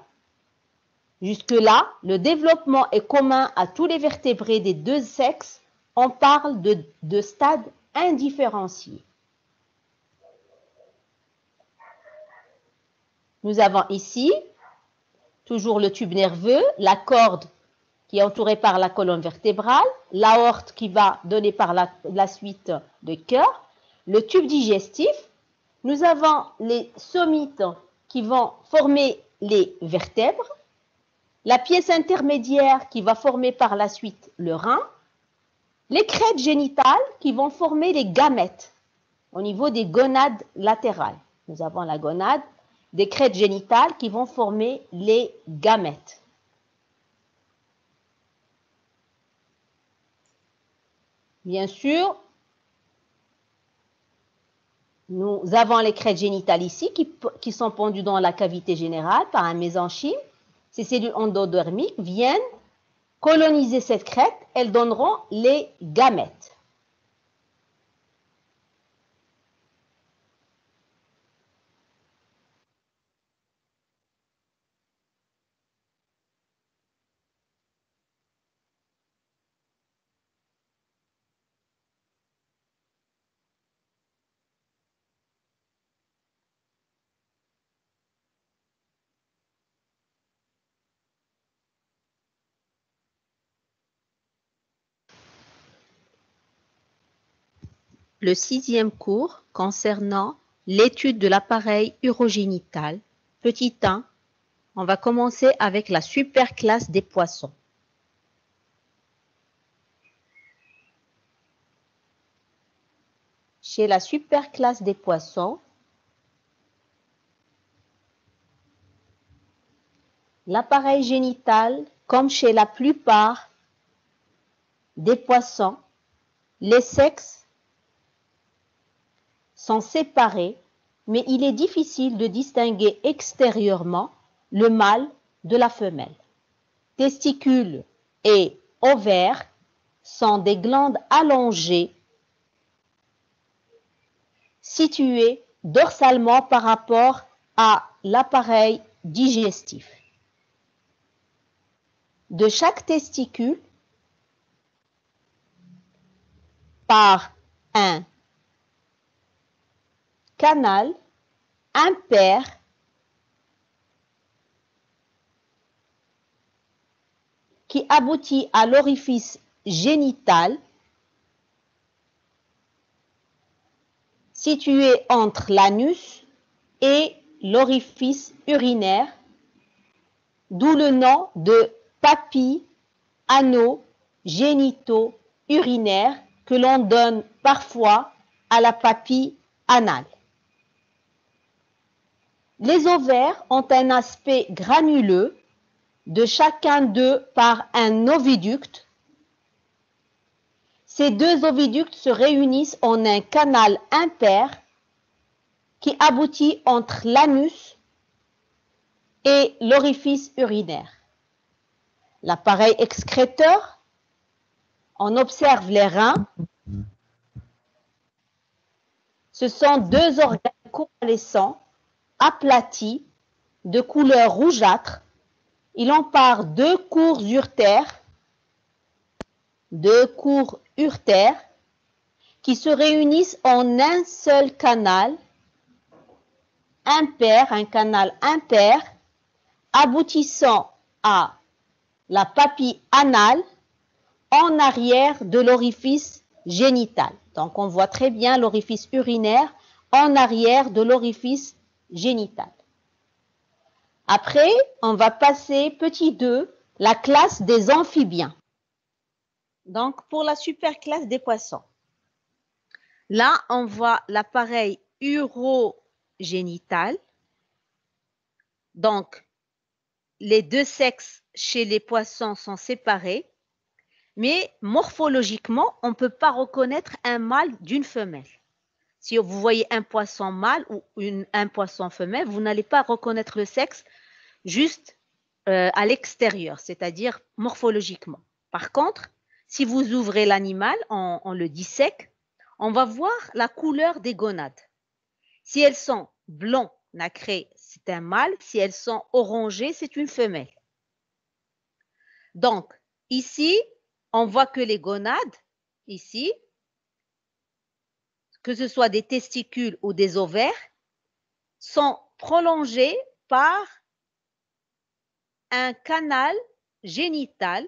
Jusque-là, le développement est commun à tous les vertébrés des deux sexes. On parle de stades indifférenciés. Nous avons ici toujours le tube nerveux, la corde qui est entourée par la colonne vertébrale, l'aorte qui va donner par la suite le cœur, le tube digestif. Nous avons les somites qui vont former les vertèbres, la pièce intermédiaire qui va former par la suite le rein, les crêtes génitales qui vont former les gamètes au niveau des gonades latérales. Nous avons la gonade, des crêtes génitales qui vont former les gamètes. Bien sûr, nous avons les crêtes génitales ici qui sont pendues dans la cavité générale par un mésenchyme. Ces cellules endodermiques viennent coloniser cette crête, elles donneront les gamètes. Le 6e cours concernant l'étude de l'appareil urogénital. Petit 1, on va commencer avec la superclasse des poissons. Chez la superclasse des poissons, l'appareil génital, comme chez la plupart des poissons, les sexes sont séparés, mais il est difficile de distinguer extérieurement le mâle de la femelle. Testicules et ovaires sont des glandes allongées situées dorsalement par rapport à l'appareil digestif. De chaque testicule part un canal impair qui aboutit à l'orifice génital situé entre l'anus et l'orifice urinaire, d'où le nom de papilles ano-génito-urinaire que l'on donne parfois à la papille anale. Les ovaires ont un aspect granuleux, de chacun d'eux par un oviducte. Ces deux oviductes se réunissent en un canal impair qui aboutit entre l'anus et l'orifice urinaire. L'appareil excréteur, on observe les reins. Ce sont deux organes convalescents, aplatis, de couleur rougeâtre. Il en part deux cours urtères qui se réunissent en un seul canal impair, un canal impair, aboutissant à la papille anale en arrière de l'orifice génital. Donc, on voit très bien l'orifice urinaire en arrière de l'orifice génital. Après, on va passer, petit 2, la classe des amphibiens. Donc, pour la superclasse des poissons. Là, on voit l'appareil urogénital. Donc, les deux sexes chez les poissons sont séparés, mais morphologiquement, on ne peut pas reconnaître un mâle d'une femelle. Si vous voyez un poisson mâle ou un poisson femelle, vous n'allez pas reconnaître le sexe juste à l'extérieur, c'est-à-dire morphologiquement. Par contre, si vous ouvrez l'animal, on le dissèque, on va voir la couleur des gonades. Si elles sont blancs nacrés, c'est un mâle. Si elles sont orangées, c'est une femelle. Donc, ici, on voit que les gonades, ici, que ce soit des testicules ou des ovaires, sont prolongés par un canal génital.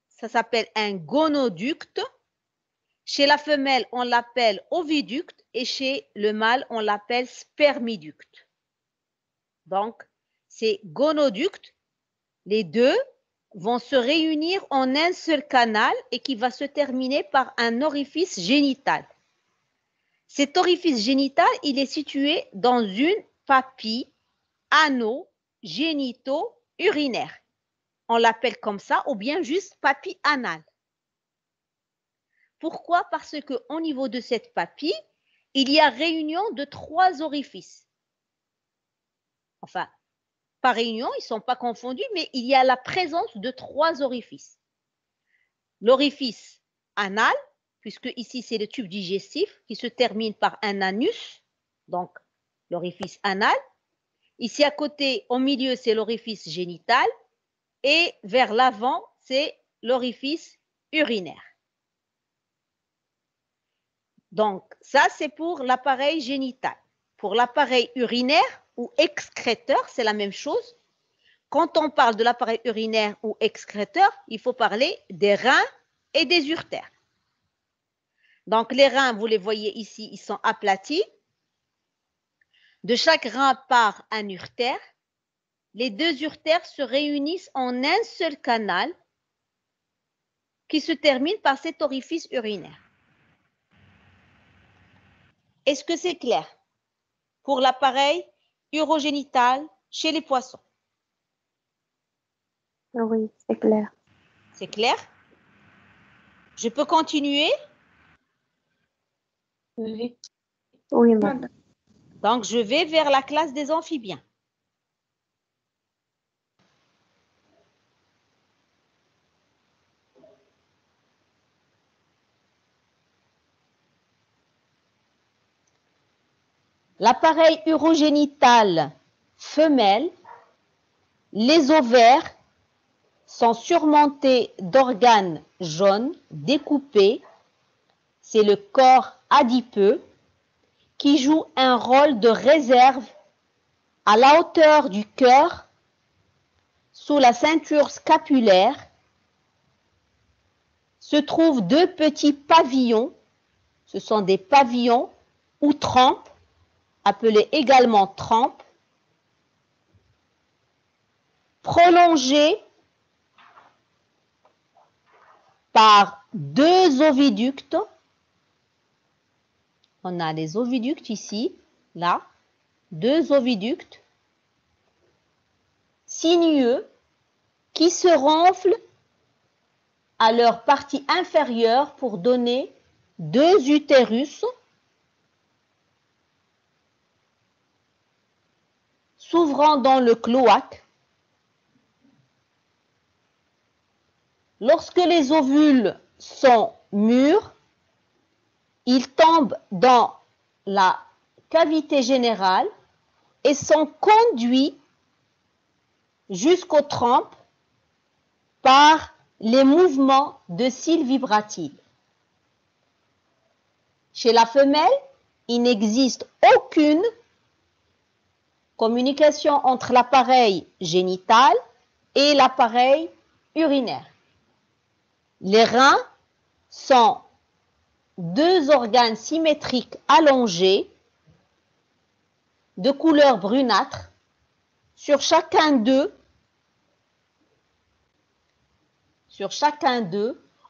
Ça s'appelle un gonoducte. Chez la femelle, on l'appelle oviducte et chez le mâle, on l'appelle spermiducte. Donc, ces gonoductes, les deux, vont se réunir en un seul canal et qui va se terminer par un orifice génital. Cet orifice génital, il est situé dans une papille ano-génito-urinaire. On l'appelle comme ça ou bien juste papille anale. Pourquoi? Parce qu'au niveau de cette papille, il y a réunion de 3 orifices. Enfin, pas réunion, ils ne sont pas confondus, mais il y a la présence de 3 orifices. L'orifice anal, puisque ici c'est le tube digestif qui se termine par un anus, donc l'orifice anal. Ici à côté, au milieu, c'est l'orifice génital et vers l'avant, c'est l'orifice urinaire. Donc, ça, c'est pour l'appareil génital. Pour l'appareil urinaire ou excréteur, c'est la même chose. Quand on parle de l'appareil urinaire ou excréteur, il faut parler des reins et des urtères. Donc, les reins, vous les voyez ici, ils sont aplatis. De chaque rein part un urtère. Les deux urtères se réunissent en un seul canal qui se termine par cet orifice urinaire. Est-ce que c'est clair pour l'appareil urogénital chez les poissons? Oui, c'est clair. C'est clair? Je peux continuer? Oui. Oui, madame. Donc, je vais vers la classe des amphibiens. L'appareil urogénital femelle, les ovaires sont surmontés d'organes jaunes découpés. C'est le corps adipeux qui joue un rôle de réserve à la hauteur du cœur, sous la ceinture scapulaire, se trouvent deux petits pavillons. Ce sont des pavillons ou trompes, appelés également trompes, prolongés par deux oviductes. On a les oviductes ici, là, deux oviductes sinueux qui se renflent à leur partie inférieure pour donner deux utérus s'ouvrant dans le cloaque. Lorsque les ovules sont mûrs, ils tombent dans la cavité générale et sont conduits jusqu'aux trompes par les mouvements de cils vibratiles. Chez la femelle, il n'existe aucune communication entre l'appareil génital et l'appareil urinaire. Les reins sont deux organes symétriques allongés de couleur brunâtre. Sur chacun d'eux,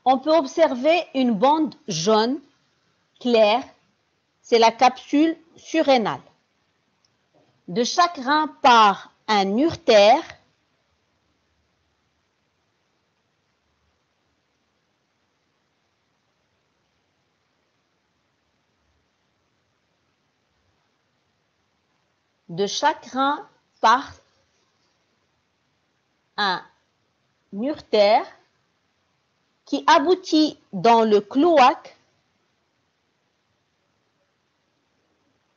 on peut observer une bande jaune claire, c'est la capsule surrénale. De chaque rein part un urtère qui aboutit dans le cloaque.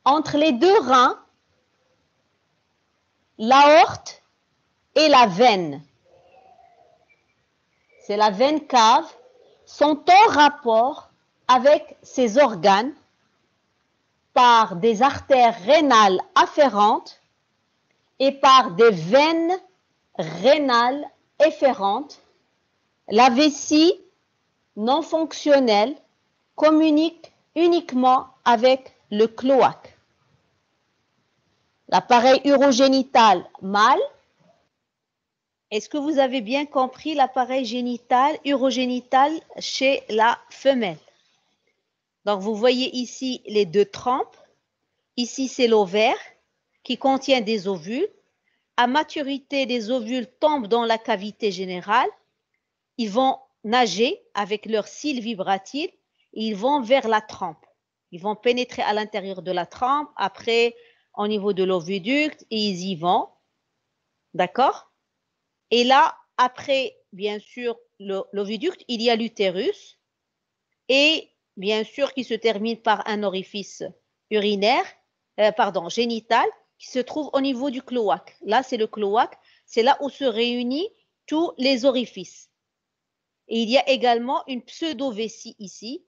Entre les deux reins, l'aorte et la veine, c'est la veine cave, sont en rapport avec ces organes par des artères rénales afférentes et par des veines rénales efférentes. La vessie non fonctionnelle communique uniquement avec le cloaque. L'appareil urogénital mâle. Est-ce que vous avez bien compris l'appareil urogénital chez la femelle? Donc, vous voyez ici les deux trompes. Ici, c'est l'ovaire qui contient des ovules. À maturité, les ovules tombent dans la cavité générale. Ils vont nager avec leurs cils vibratiles et ils vont vers la trompe. Ils vont pénétrer à l'intérieur de la trompe, après au niveau de l'oviducte et ils y vont. D'accord? Et là, après, bien sûr, l'oviducte, il y a l'utérus et bien sûr qui se termine par un orifice urinaire, génital, qui se trouve au niveau du cloaque. Là, c'est le cloaque, c'est là où se réunissent tous les orifices. Et il y a également une pseudo-vessie ici,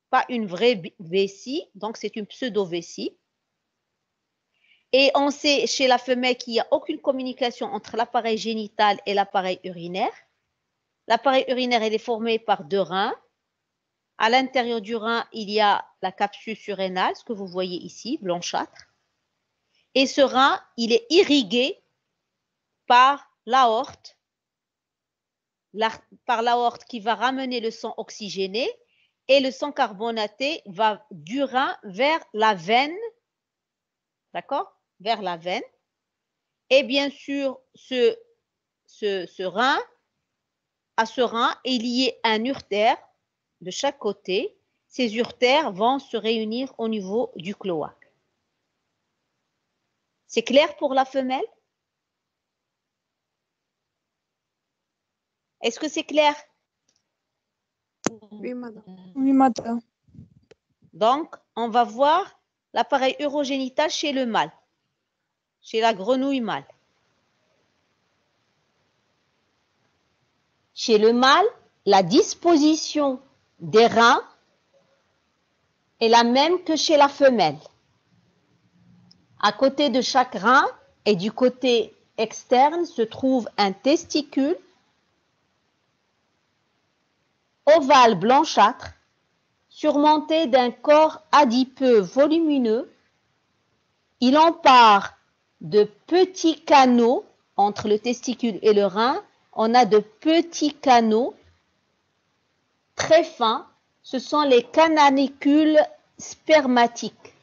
pas une vraie vessie, donc c'est une pseudo-vessie. Et on sait chez la femelle qu'il n'y a aucune communication entre l'appareil génital et l'appareil urinaire. L'appareil urinaire, il est formé par deux reins. À l'intérieur du rein, il y a la capsule surrénale, ce que vous voyez ici, blanchâtre. Et ce rein, il est irrigué par l'aorte, qui va ramener le sang oxygéné et le sang carbonaté va du rein vers la veine, d'accord? Vers la veine. Et bien sûr, à ce rein est lié un urtère de chaque côté. Ces urtères vont se réunir au niveau du cloaque. C'est clair pour la femelle? Est-ce que c'est clair? Oui, madame. Oui, madame. Donc, on va voir l'appareil urogénital chez le mâle, chez la grenouille mâle. Chez le mâle, la disposition des reins est la même que chez la femelle. À côté de chaque rein et du côté externe se trouve un testicule ovale blanchâtre, surmonté d'un corps adipeux volumineux. Il en part de petits canaux entre le testicule et le rein. On a de petits canaux très fins. Ce sont les canalicules spermatiques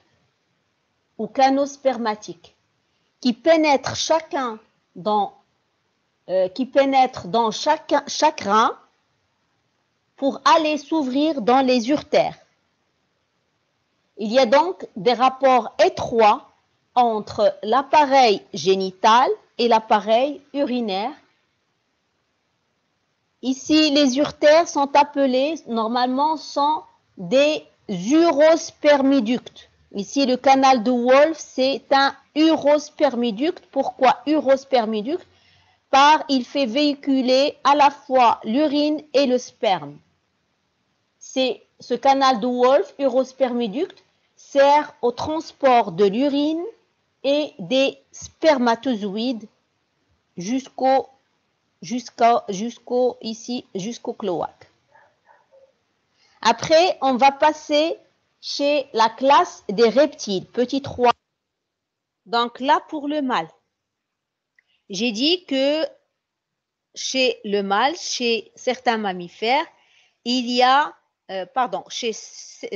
ou canaux spermatiques qui pénètrent dans chaque rein pour aller s'ouvrir dans les urtères. Il y a donc des rapports étroits entre l'appareil génital et l'appareil urinaire. Ici, les urtères sont appelés, normalement, sont des urospermiductes. Ici, le canal de Wolff, c'est un urospermiducte. Pourquoi urospermiducte? Car il fait véhiculer à la fois l'urine et le sperme. Ce canal de Wolff, urospermiducte, sert au transport de l'urine et des spermatozoïdes jusqu'au cloaque. Après, on va passer chez la classe des reptiles, petit 3. Donc là, pour le mâle, j'ai dit que chez le mâle, chez certains mammifères, chez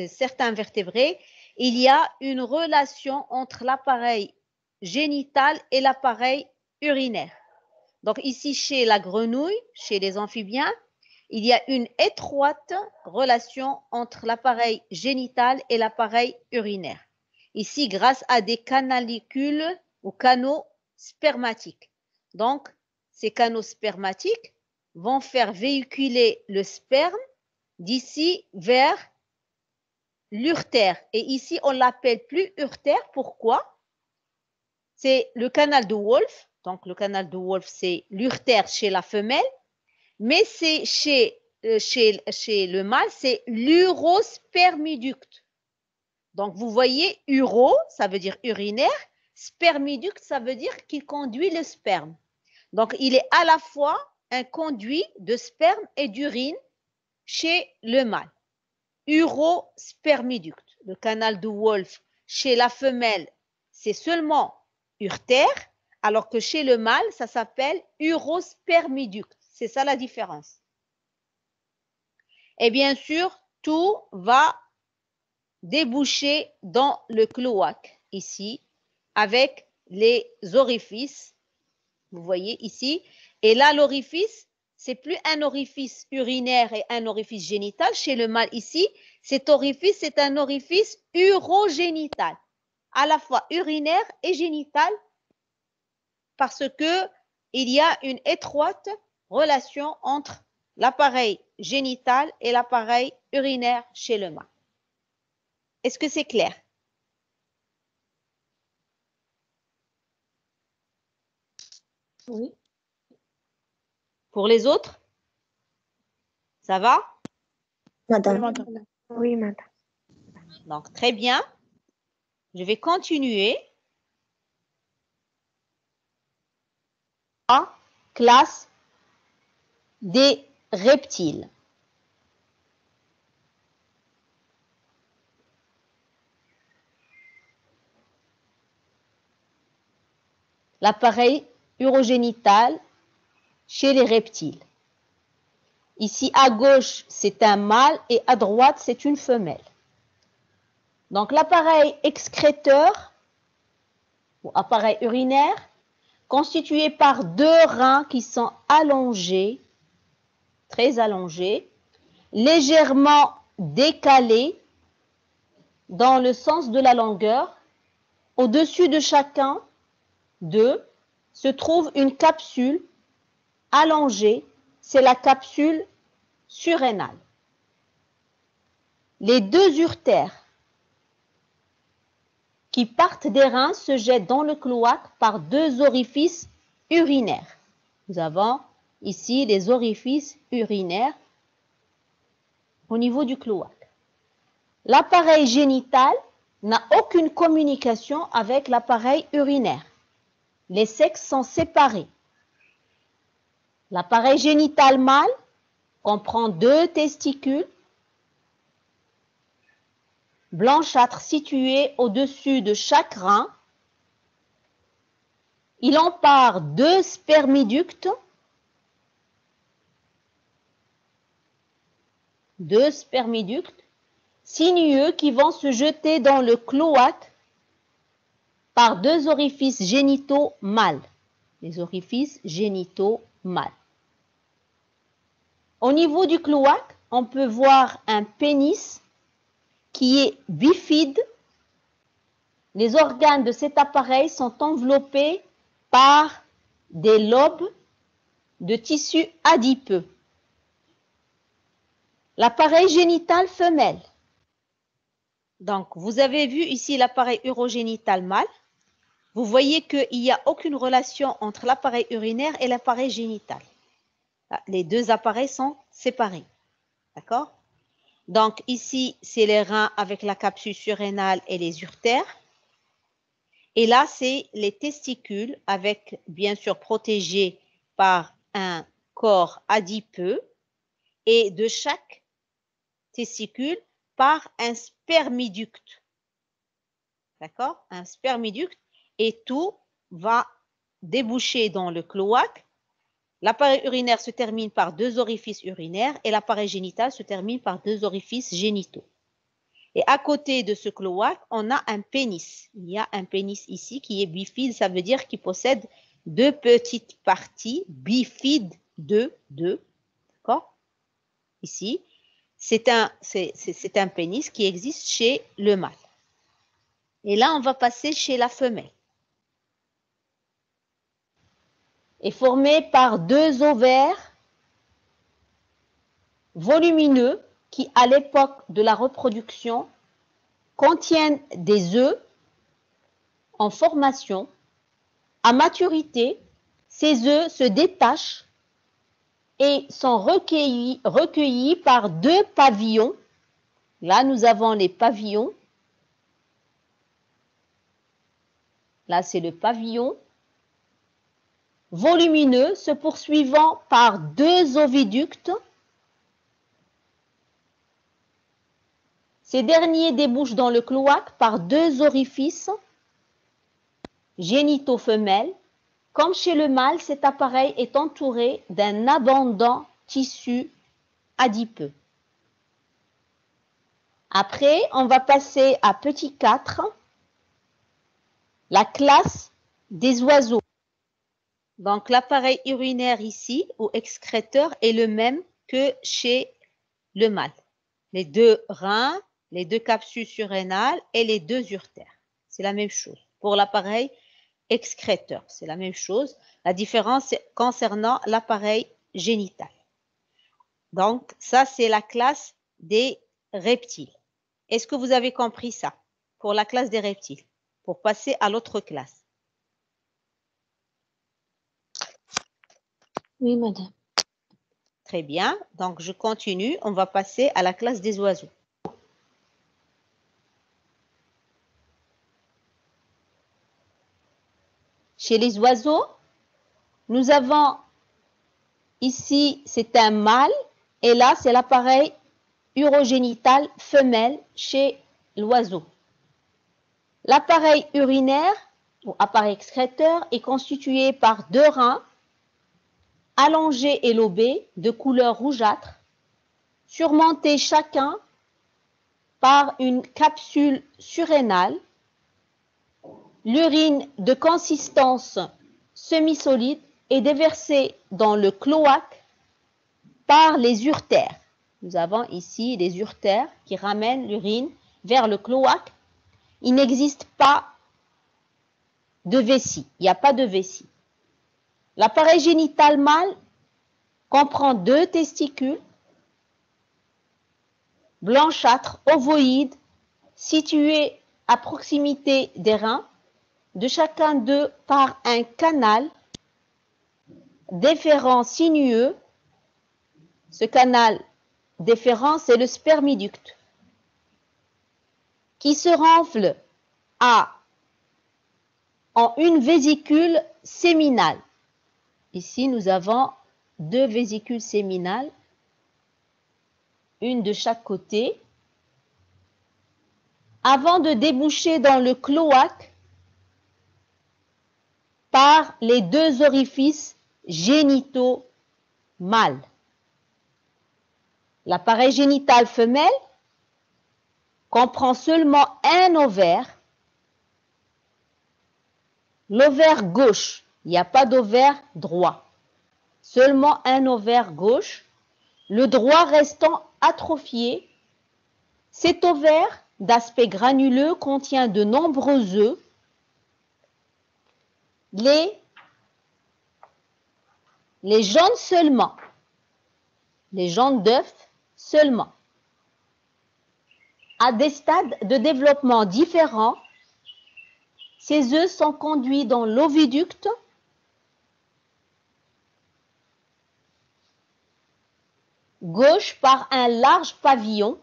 certains vertébrés, il y a une relation entre l'appareil génital et l'appareil urinaire. Donc ici, chez la grenouille, chez les amphibiens, il y a une étroite relation entre l'appareil génital et l'appareil urinaire. Ici, grâce à des canalicules ou canaux spermatiques. Donc, ces canaux spermatiques vont faire véhiculer le sperme d'ici vers l'urtère. Et ici, on ne l'appelle plus urtère. Pourquoi? C'est le canal de Wolff. Donc, le canal de Wolff, c'est l'urtère chez la femelle. Mais c'est chez le mâle, c'est l'urospermiducte. Donc, vous voyez, uro, ça veut dire urinaire. Spermiducte, ça veut dire qu'il conduit le sperme. Donc, il est à la fois un conduit de sperme et d'urine chez le mâle. Urospermiducte. Le canal de Wolff, chez la femelle, c'est seulement urtère, alors que chez le mâle, ça s'appelle urospermiducte. C'est ça la différence. Et bien sûr, tout va déboucher dans le cloaque, ici, avec les orifices. Vous voyez ici. Et là, l'orifice, c'est plus un orifice urinaire et un orifice génital. Chez le mâle ici, cet orifice, c'est un orifice urogénital, à la fois urinaire et génital, parce que il y a une étroite relation entre l'appareil génital et l'appareil urinaire chez le mâle. Est-ce que c'est clair? Oui. Pour les autres? Ça va? Madame. Oui, madame. Donc, très bien. Je vais continuer. Classe des reptiles. L'appareil urogénital chez les reptiles. Ici, à gauche, c'est un mâle et à droite, c'est une femelle. Donc, l'appareil excréteur ou appareil urinaire, constitué par deux reins qui sont allongés, très allongés, légèrement décalés dans le sens de la longueur. Au-dessus de chacun d'eux se trouve une capsule allongée, c'est la capsule surrénale. Les deux urtères qui partent des reins se jettent dans le cloaque par deux orifices urinaires. Nous avons ici les orifices urinaires au niveau du cloaque. L'appareil génital n'a aucune communication avec l'appareil urinaire. Les sexes sont séparés. L'appareil génital mâle comprend 2 testicules blanchâtres situés au-dessus de chaque rein. Il en part 2 spermiductes, sinueux qui vont se jeter dans le cloaque par 2 orifices génitaux mâles. Les orifices génitaux mâles. Au niveau du cloaque, on peut voir un pénis qui est bifide. Les organes de cet appareil sont enveloppés par des lobes de tissu adipeux. L'appareil génital femelle. Donc, vous avez vu ici l'appareil urogénital mâle. Vous voyez qu'il n'y a aucune relation entre l'appareil urinaire et l'appareil génital. Les 2 appareils sont séparés. D'accord? Donc, ici, c'est les reins avec la capsule surrénale et les uretères. Et là, c'est les testicules avec, bien sûr, protégés par un corps adipeux et de chaque testicule par un spermiducte. D'accord? Un spermiducte et tout va déboucher dans le cloaque. L'appareil urinaire se termine par 2 orifices urinaires et l'appareil génital se termine par 2 orifices génitaux. Et à côté de ce cloaque, on a un pénis. Il y a un pénis ici qui est bifide, ça veut dire qu'il possède 2 petites parties bifides de 2. D'accord? Ici, c'est un pénis qui existe chez le mâle. Et là, on va passer chez la femelle. Est formé par 2 ovaires volumineux qui, à l'époque de la reproduction, contiennent des œufs en formation. À maturité, ces œufs se détachent et sont recueillis par 2 pavillons. Là, nous avons les pavillons. Là, c'est le pavillon volumineux se poursuivant par 2 oviductes. Ces derniers débouchent dans le cloaque par 2 orifices génitaux femelles. Comme chez le mâle, cet appareil est entouré d'un abondant tissu adipeux. Après, on va passer à petit 4, la classe des oiseaux. Donc, l'appareil urinaire ici, ou excréteur, est le même que chez le mâle. Les 2 reins, les 2 capsules surrénales et les 2 uretères. C'est la même chose. Pour l'appareil excréteur, c'est la même chose. La différence est concernant l'appareil génital. Donc, ça, c'est la classe des reptiles. Est-ce que vous avez compris ça pour la classe des reptiles? Pour passer à l'autre classe. Oui, madame. Très bien. Donc, je continue. On va passer à la classe des oiseaux. Chez les oiseaux, nous avons ici, c'est un mâle et là, c'est l'appareil urogénital femelle chez l'oiseau. L'appareil urinaire ou appareil excréteur est constitué par 2 reins allongés et lobés de couleur rougeâtre, surmontés chacun par une capsule surrénale. L'urine de consistance semi-solide est déversée dans le cloaque par les uretères. Nous avons ici les uretères qui ramènent l'urine vers le cloaque. Il n'existe pas de vessie. Il n'y a pas de vessie. L'appareil génital mâle comprend 2 testicules blanchâtres ovoïdes situés à proximité des reins, de chacun d'eux par un canal déférent sinueux. Ce canal déférent, c'est le spermiducte qui se renfle en une vésicule séminale. Ici, nous avons 2 vésicules séminales une de chaque côté, avant de déboucher dans le cloaque par les deux orifices génitaux mâles. L'appareil génital femelle comprend seulement un ovaire, l'ovaire gauche. Il n'y a pas d'ovaire droit, seulement un ovaire gauche, le droit restant atrophié. Cet ovaire d'aspect granuleux contient de nombreux œufs. Les jaunes seulement, les jaunes d'œufs seulement. À des stades de développement différents, ces œufs sont conduits dans l'oviducte gauche par un large pavillon.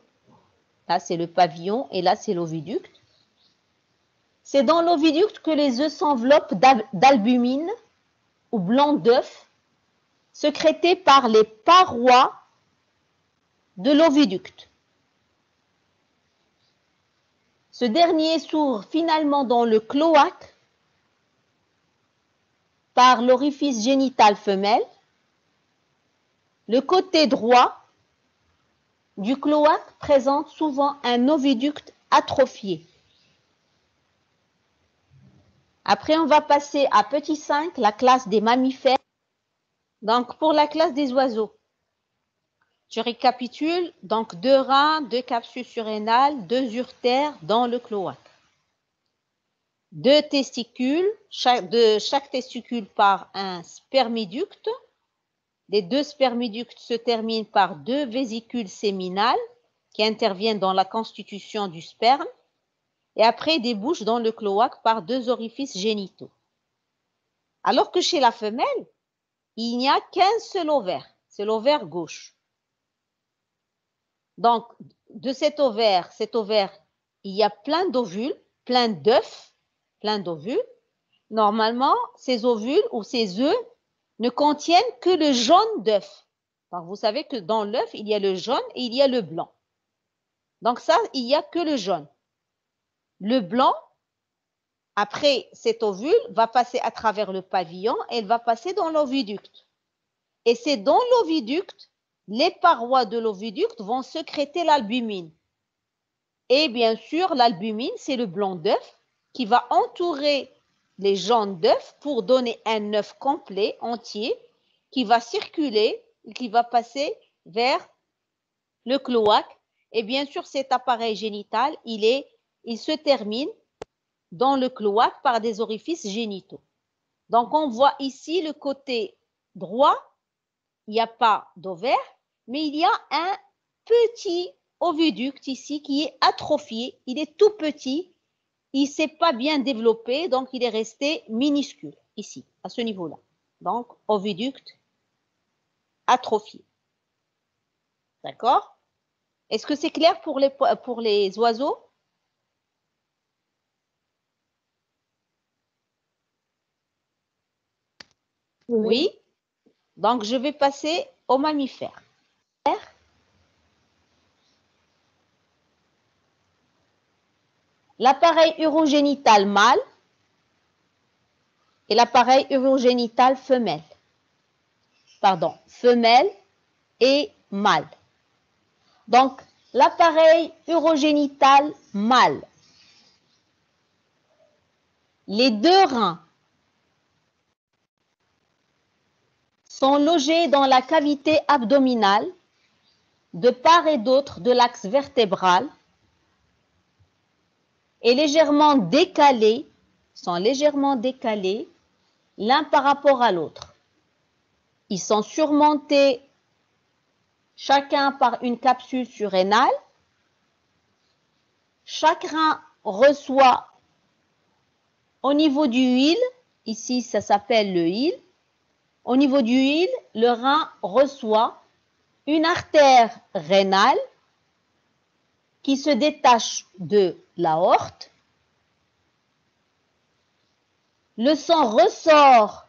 Là, c'est le pavillon et là, c'est l'oviducte. C'est dans l'oviducte que les œufs s'enveloppent d'albumine ou blanc d'œuf, sécrétés par les parois de l'oviducte. Ce dernier s'ouvre finalement dans le cloaque par l'orifice génital femelle. Le côté droit du cloaque présente souvent un oviducte atrophié. Après, on va passer à petit 5, la classe des mammifères. Donc, pour la classe des oiseaux, je récapitule. Donc, 2 reins, 2 capsules surrénales, 2 uretères dans le cloaque. 2 testicules, chaque testicule par un spermiducte. Les 2 spermiductes se terminent par 2 vésicules séminales qui interviennent dans la constitution du sperme et après débouchent dans le cloaque par 2 orifices génitaux. Alors que chez la femelle, il n'y a qu'un seul ovaire, c'est l'ovaire gauche. Donc, de cet ovaire, il y a plein d'ovules, plein d'œufs, plein d'ovules. Normalement, ces ovules ou ces œufs ne contiennent que le jaune d'œuf. Donc, vous savez que dans l'œuf, il y a le jaune et il y a le blanc. Donc ça, il n'y a que le jaune. Le blanc, après cet ovule, va passer à travers le pavillon et il va passer dans l'oviducte. Et c'est dans l'oviducte, les parois de l'oviducte vont sécréter l'albumine. Et bien sûr, l'albumine, c'est le blanc d'œuf qui va entourer les jaunes d'œuf pour donner un œuf complet, entier, qui va circuler, qui va passer vers le cloaque. Et bien sûr, cet appareil génital, il se termine dans le cloaque par des orifices génitaux. Donc, on voit ici le côté droit, il n'y a pas d'ovaire, mais il y a un petit oviducte ici qui est atrophié. Il est tout petit, il ne s'est pas bien développé, donc il est resté minuscule ici, à ce niveau-là. Donc, oviducte atrophié. D'accord? Est-ce que c'est clair pour les oiseaux? Oui. Donc, je vais passer aux mammifères. L'appareil urogénital mâle et l'appareil urogénital femelle. Pardon, femelle et mâle. Donc, l'appareil urogénital mâle. Les 2 reins sont logés dans la cavité abdominale de part et d'autre de l'axe vertébral et sont légèrement décalés l'un par rapport à l'autre. Ils sont surmontés chacun par une capsule surrénale. Chaque rein reçoit au niveau du hile, ici ça s'appelle le hile, au niveau du hile, le rein reçoit une artère rénale qui se détache de l'aorte. Le sang ressort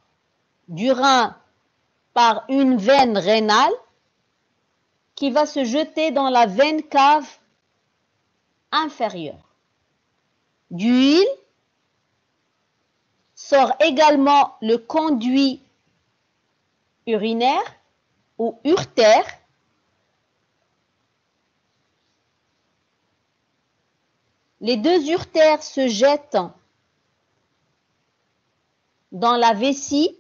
du rein par une veine rénale qui va se jeter dans la veine cave inférieure. D'huile sort également le conduit urinaire ou urtère. Les deux urtères se jettent dans la vessie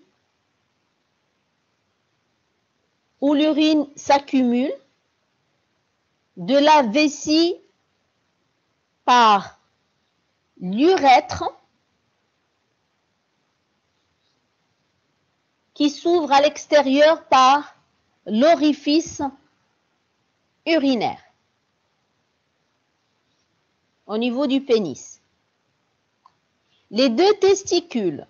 où l'urine s'accumule. De la vessie par l'urètre qui s'ouvre à l'extérieur par l'orifice urinaire au niveau du pénis. Les deux testicules,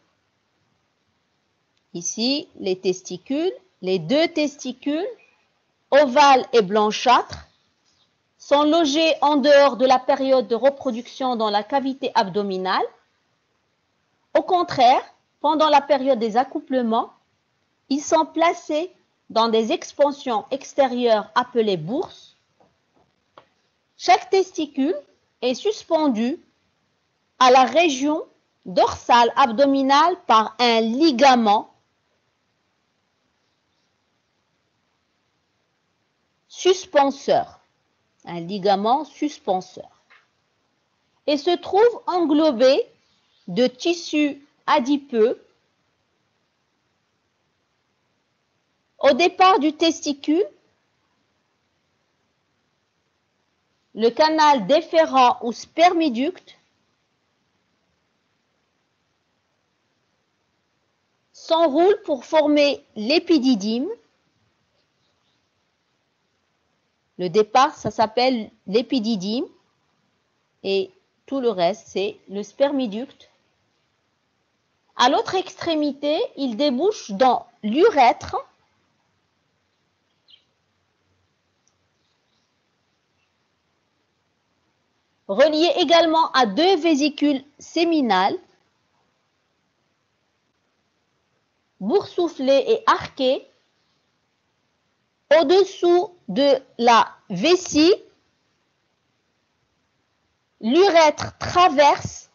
ici les deux testicules ovales et blanchâtres sont logés en dehors de la période de reproduction dans la cavité abdominale. Au contraire, pendant la période des accouplements, ils sont placés dans des expansions extérieures appelées bourses. Chaque testicule est suspendu à la région dorsale abdominale par un ligament suspenseur. Un ligament suspenseur. Et se trouve englobé de tissus adipeux au départ du testicule. Le canal déférent ou spermiducte s'enroule pour former l'épididyme. Le départ, ça s'appelle l'épididyme et tout le reste, c'est le spermiducte. À l'autre extrémité, il débouche dans l'urètre relié également à deux vésicules séminales, boursouflées et arquées. Au-dessous de la vessie, l'urètre traverse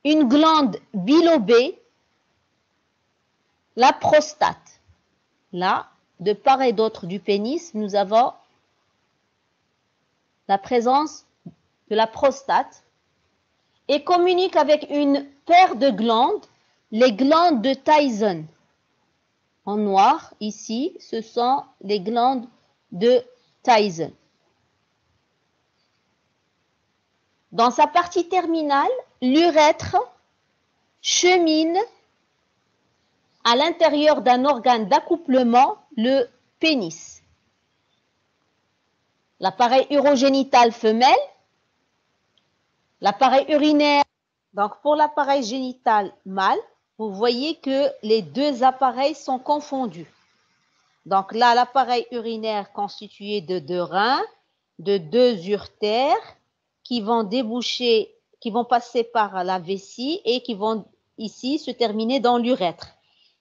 une glande bilobée, la prostate. Là, de part et d'autre du pénis, nous avons la présence de la prostate et communique avec une paire de glandes, les glandes de Tyson. En noir, ici, ce sont les glandes de Tyson. Dans sa partie terminale, l'urètre chemine à l'intérieur d'un organe d'accouplement, le pénis. L'appareil urogénital femelle, l'appareil urinaire. Donc, pour l'appareil génital mâle, vous voyez que les deux appareils sont confondus. Donc là, l'appareil urinaire constitué de deux reins, de deux urtères qui vont déboucher, qui vont passer par la vessie et qui vont ici se terminer dans l'urètre.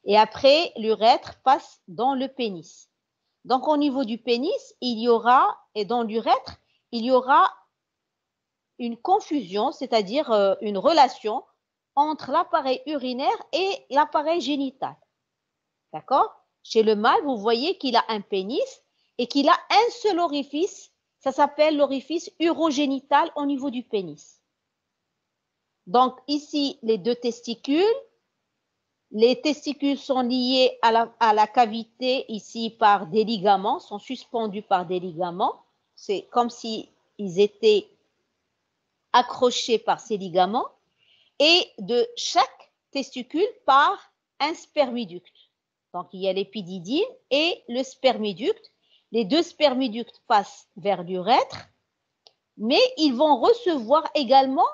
Et après, l'urètre passe dans le pénis. Donc au niveau du pénis, il y aura, et dans l'urètre, il y aura une confusion, c'est-à-dire une relation entre l'appareil urinaire et l'appareil génital. D'accord? Chez le mâle, vous voyez qu'il a un pénis et qu'il a un seul orifice, ça s'appelle l'orifice urogénital au niveau du pénis. Donc ici, les deux testicules. Les testicules sont liés à la cavité ici par des ligaments, sont suspendus par des ligaments. C'est comme s'ils étaient accrochés par ces ligaments. Et de chaque testicule part un spermiducte. Donc, il y a l'épididyme et le spermiducte. Les deux spermiductes passent vers l'urètre, mais ils vont recevoir également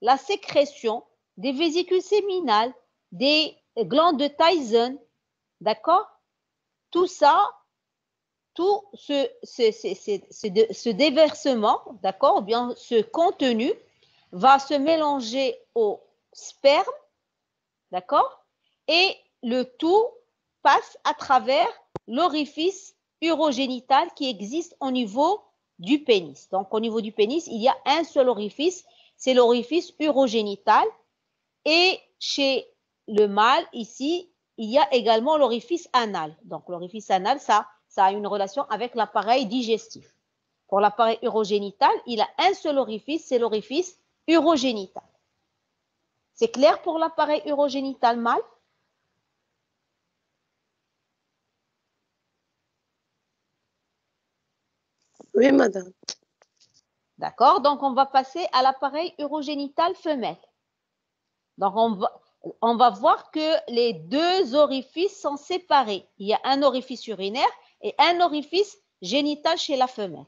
la sécrétion des vésicules séminales, des glandes de Tyson, d'accord? Tout ça, tout ce déversement, d'accord, ou bien ce contenu va se mélanger au sperme, d'accord? Et le tout passe à travers l'orifice urogénital qui existe au niveau du pénis. Donc, au niveau du pénis, il y a un seul orifice, c'est l'orifice urogénital. Et chez le mâle, ici, il y a également l'orifice anal. Donc, l'orifice anal, ça a une relation avec l'appareil digestif. Pour l'appareil urogénital, il a un seul orifice, c'est l'orifice urogénital. C'est clair pour l'appareil urogénital mâle? Oui, madame. D'accord, donc on va passer à l'appareil urogénital femelle. Donc on va voir que les deux orifices sont séparés. Il y a un orifice urinaire et un orifice génital chez la femelle.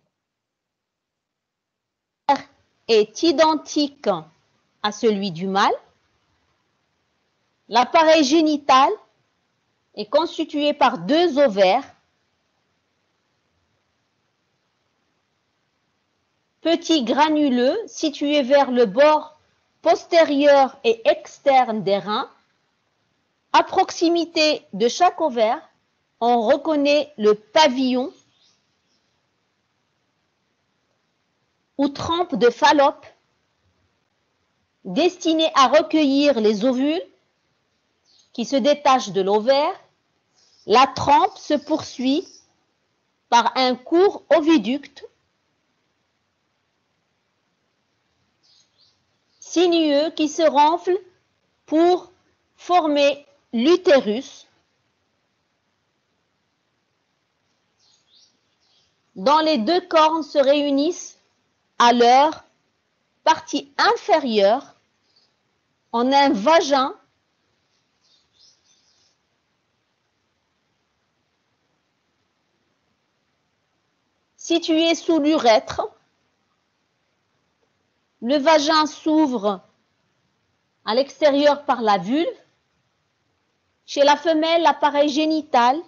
Est identique à celui du mâle. L'appareil génital est constitué par deux ovaires, petits granuleux situés vers le bord postérieur et externe des reins. À proximité de chaque ovaire, on reconnaît le pavillon ou trempe de Fallope destinée à recueillir les ovules qui se détachent de l'ovaire. La trempe se poursuit par un court oviducte sinueux qui se renfle pour former l'utérus, dont les deux cornes se réunissent à leur partie inférieure en un vagin situé sous l'urètre. Le vagin s'ouvre à l'extérieur par la vulve. Chez la femelle, l'appareil génital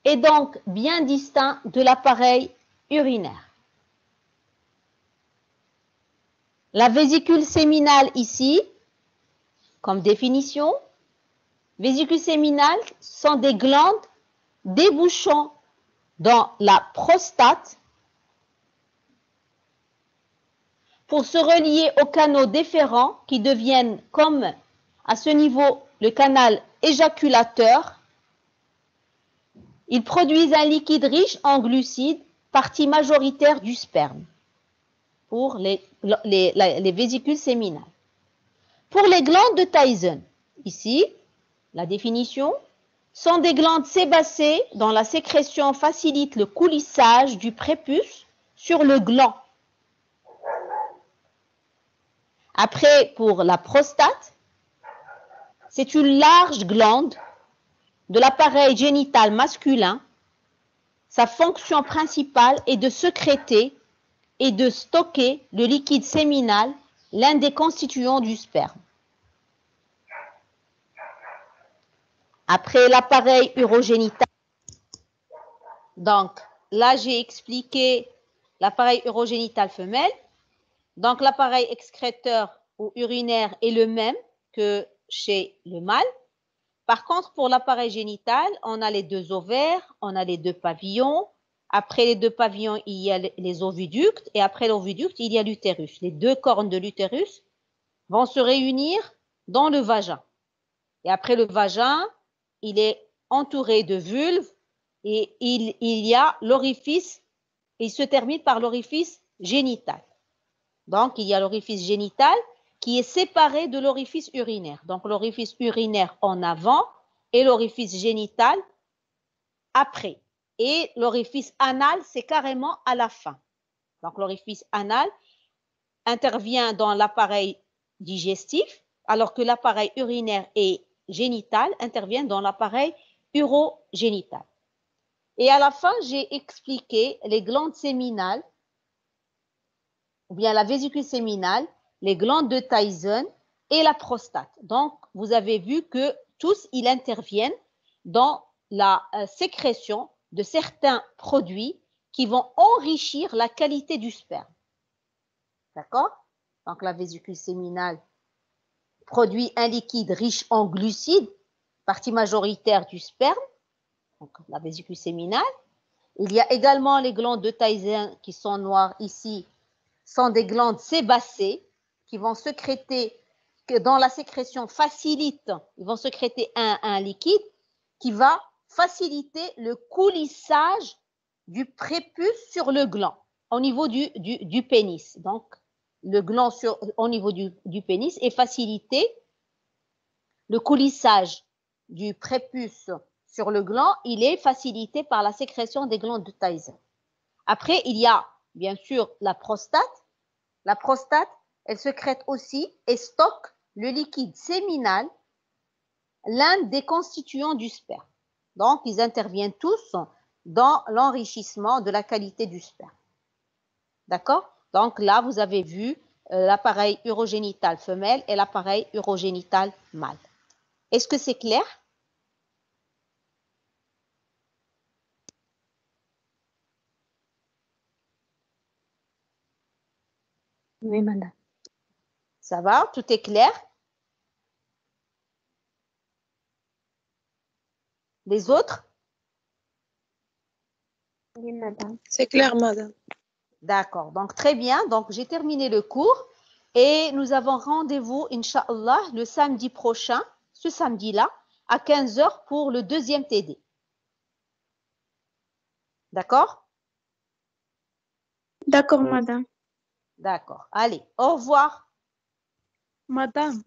est donc bien distinct de l'appareil urinaire. La vésicule séminale ici, comme définition, vésicules séminales sont des glandes débouchant dans la prostate pour se relier aux canaux déférents qui deviennent comme à ce niveau le canal éjaculateur. Ils produisent un liquide riche en glucides, partie majoritaire du sperme, pour les vésicules séminales. Pour les glandes de Tyson, ici, la définition, sont des glandes sébacées dont la sécrétion facilite le coulissage du prépuce sur le gland. Après, pour la prostate, c'est une large glande de l'appareil génital masculin. Sa fonction principale est de sécréter et de stocker le liquide séminal, l'un des constituants du sperme. Après l'appareil urogénital, donc là j'ai expliqué l'appareil urogénital femelle. Donc l'appareil excréteur ou urinaire est le même que chez le mâle. Par contre, pour l'appareil génital, on a les deux ovaires, on a les deux pavillons. Après les deux pavillons, il y a les oviductes et après l'oviducte, il y a l'utérus. Les deux cornes de l'utérus vont se réunir dans le vagin. Et après le vagin, il est entouré de vulves et il y a l'orifice, il se termine par l'orifice génital. Donc, il y a l'orifice génital qui est séparé de l'orifice urinaire. Donc, l'orifice urinaire en avant et l'orifice génital après. Et l'orifice anal, c'est carrément à la fin. Donc, l'orifice anal intervient dans l'appareil digestif, alors que l'appareil urinaire et génital intervient dans l'appareil urogénital. Et à la fin, j'ai expliqué les glandes séminales, ou bien la vésicule séminale, les glandes de Tyson et la prostate. Donc, vous avez vu que tous, ils interviennent dans la sécrétion de certains produits qui vont enrichir la qualité du sperme. D'accord? Donc, la vésicule séminale produit un liquide riche en glucides, partie majoritaire du sperme, donc la vésicule séminale. Il y a également les glandes de Tyson qui sont noires ici, sont des glandes sébacées qui vont sécréter, que dans la sécrétion facilite, ils vont sécréter un liquide qui va faciliter le coulissage du prépuce sur le gland au niveau du pénis. Donc, le gland au niveau du pénis est facilité. Le coulissage du prépuce sur le gland, il est facilité par la sécrétion des glandes de Tyson. Après, il y a bien sûr la prostate. La prostate, elle sécrète aussi et stocke le liquide séminal, l'un des constituants du sperme. Donc, ils interviennent tous dans l'enrichissement de la qualité du sperme. D'accord? Donc là, vous avez vu l'appareil urogénital femelle et l'appareil urogénital mâle. Est-ce que c'est clair? Oui, madame. Ça va? Tout est clair? Les autres? Oui, madame. C'est clair, madame. D'accord. Donc, très bien. Donc, j'ai terminé le cours et nous avons rendez-vous, Inch'Allah, le samedi prochain, ce samedi-là, à 15 h pour le deuxième TD. D'accord? D'accord, madame. D'accord. Allez, au revoir. Madame.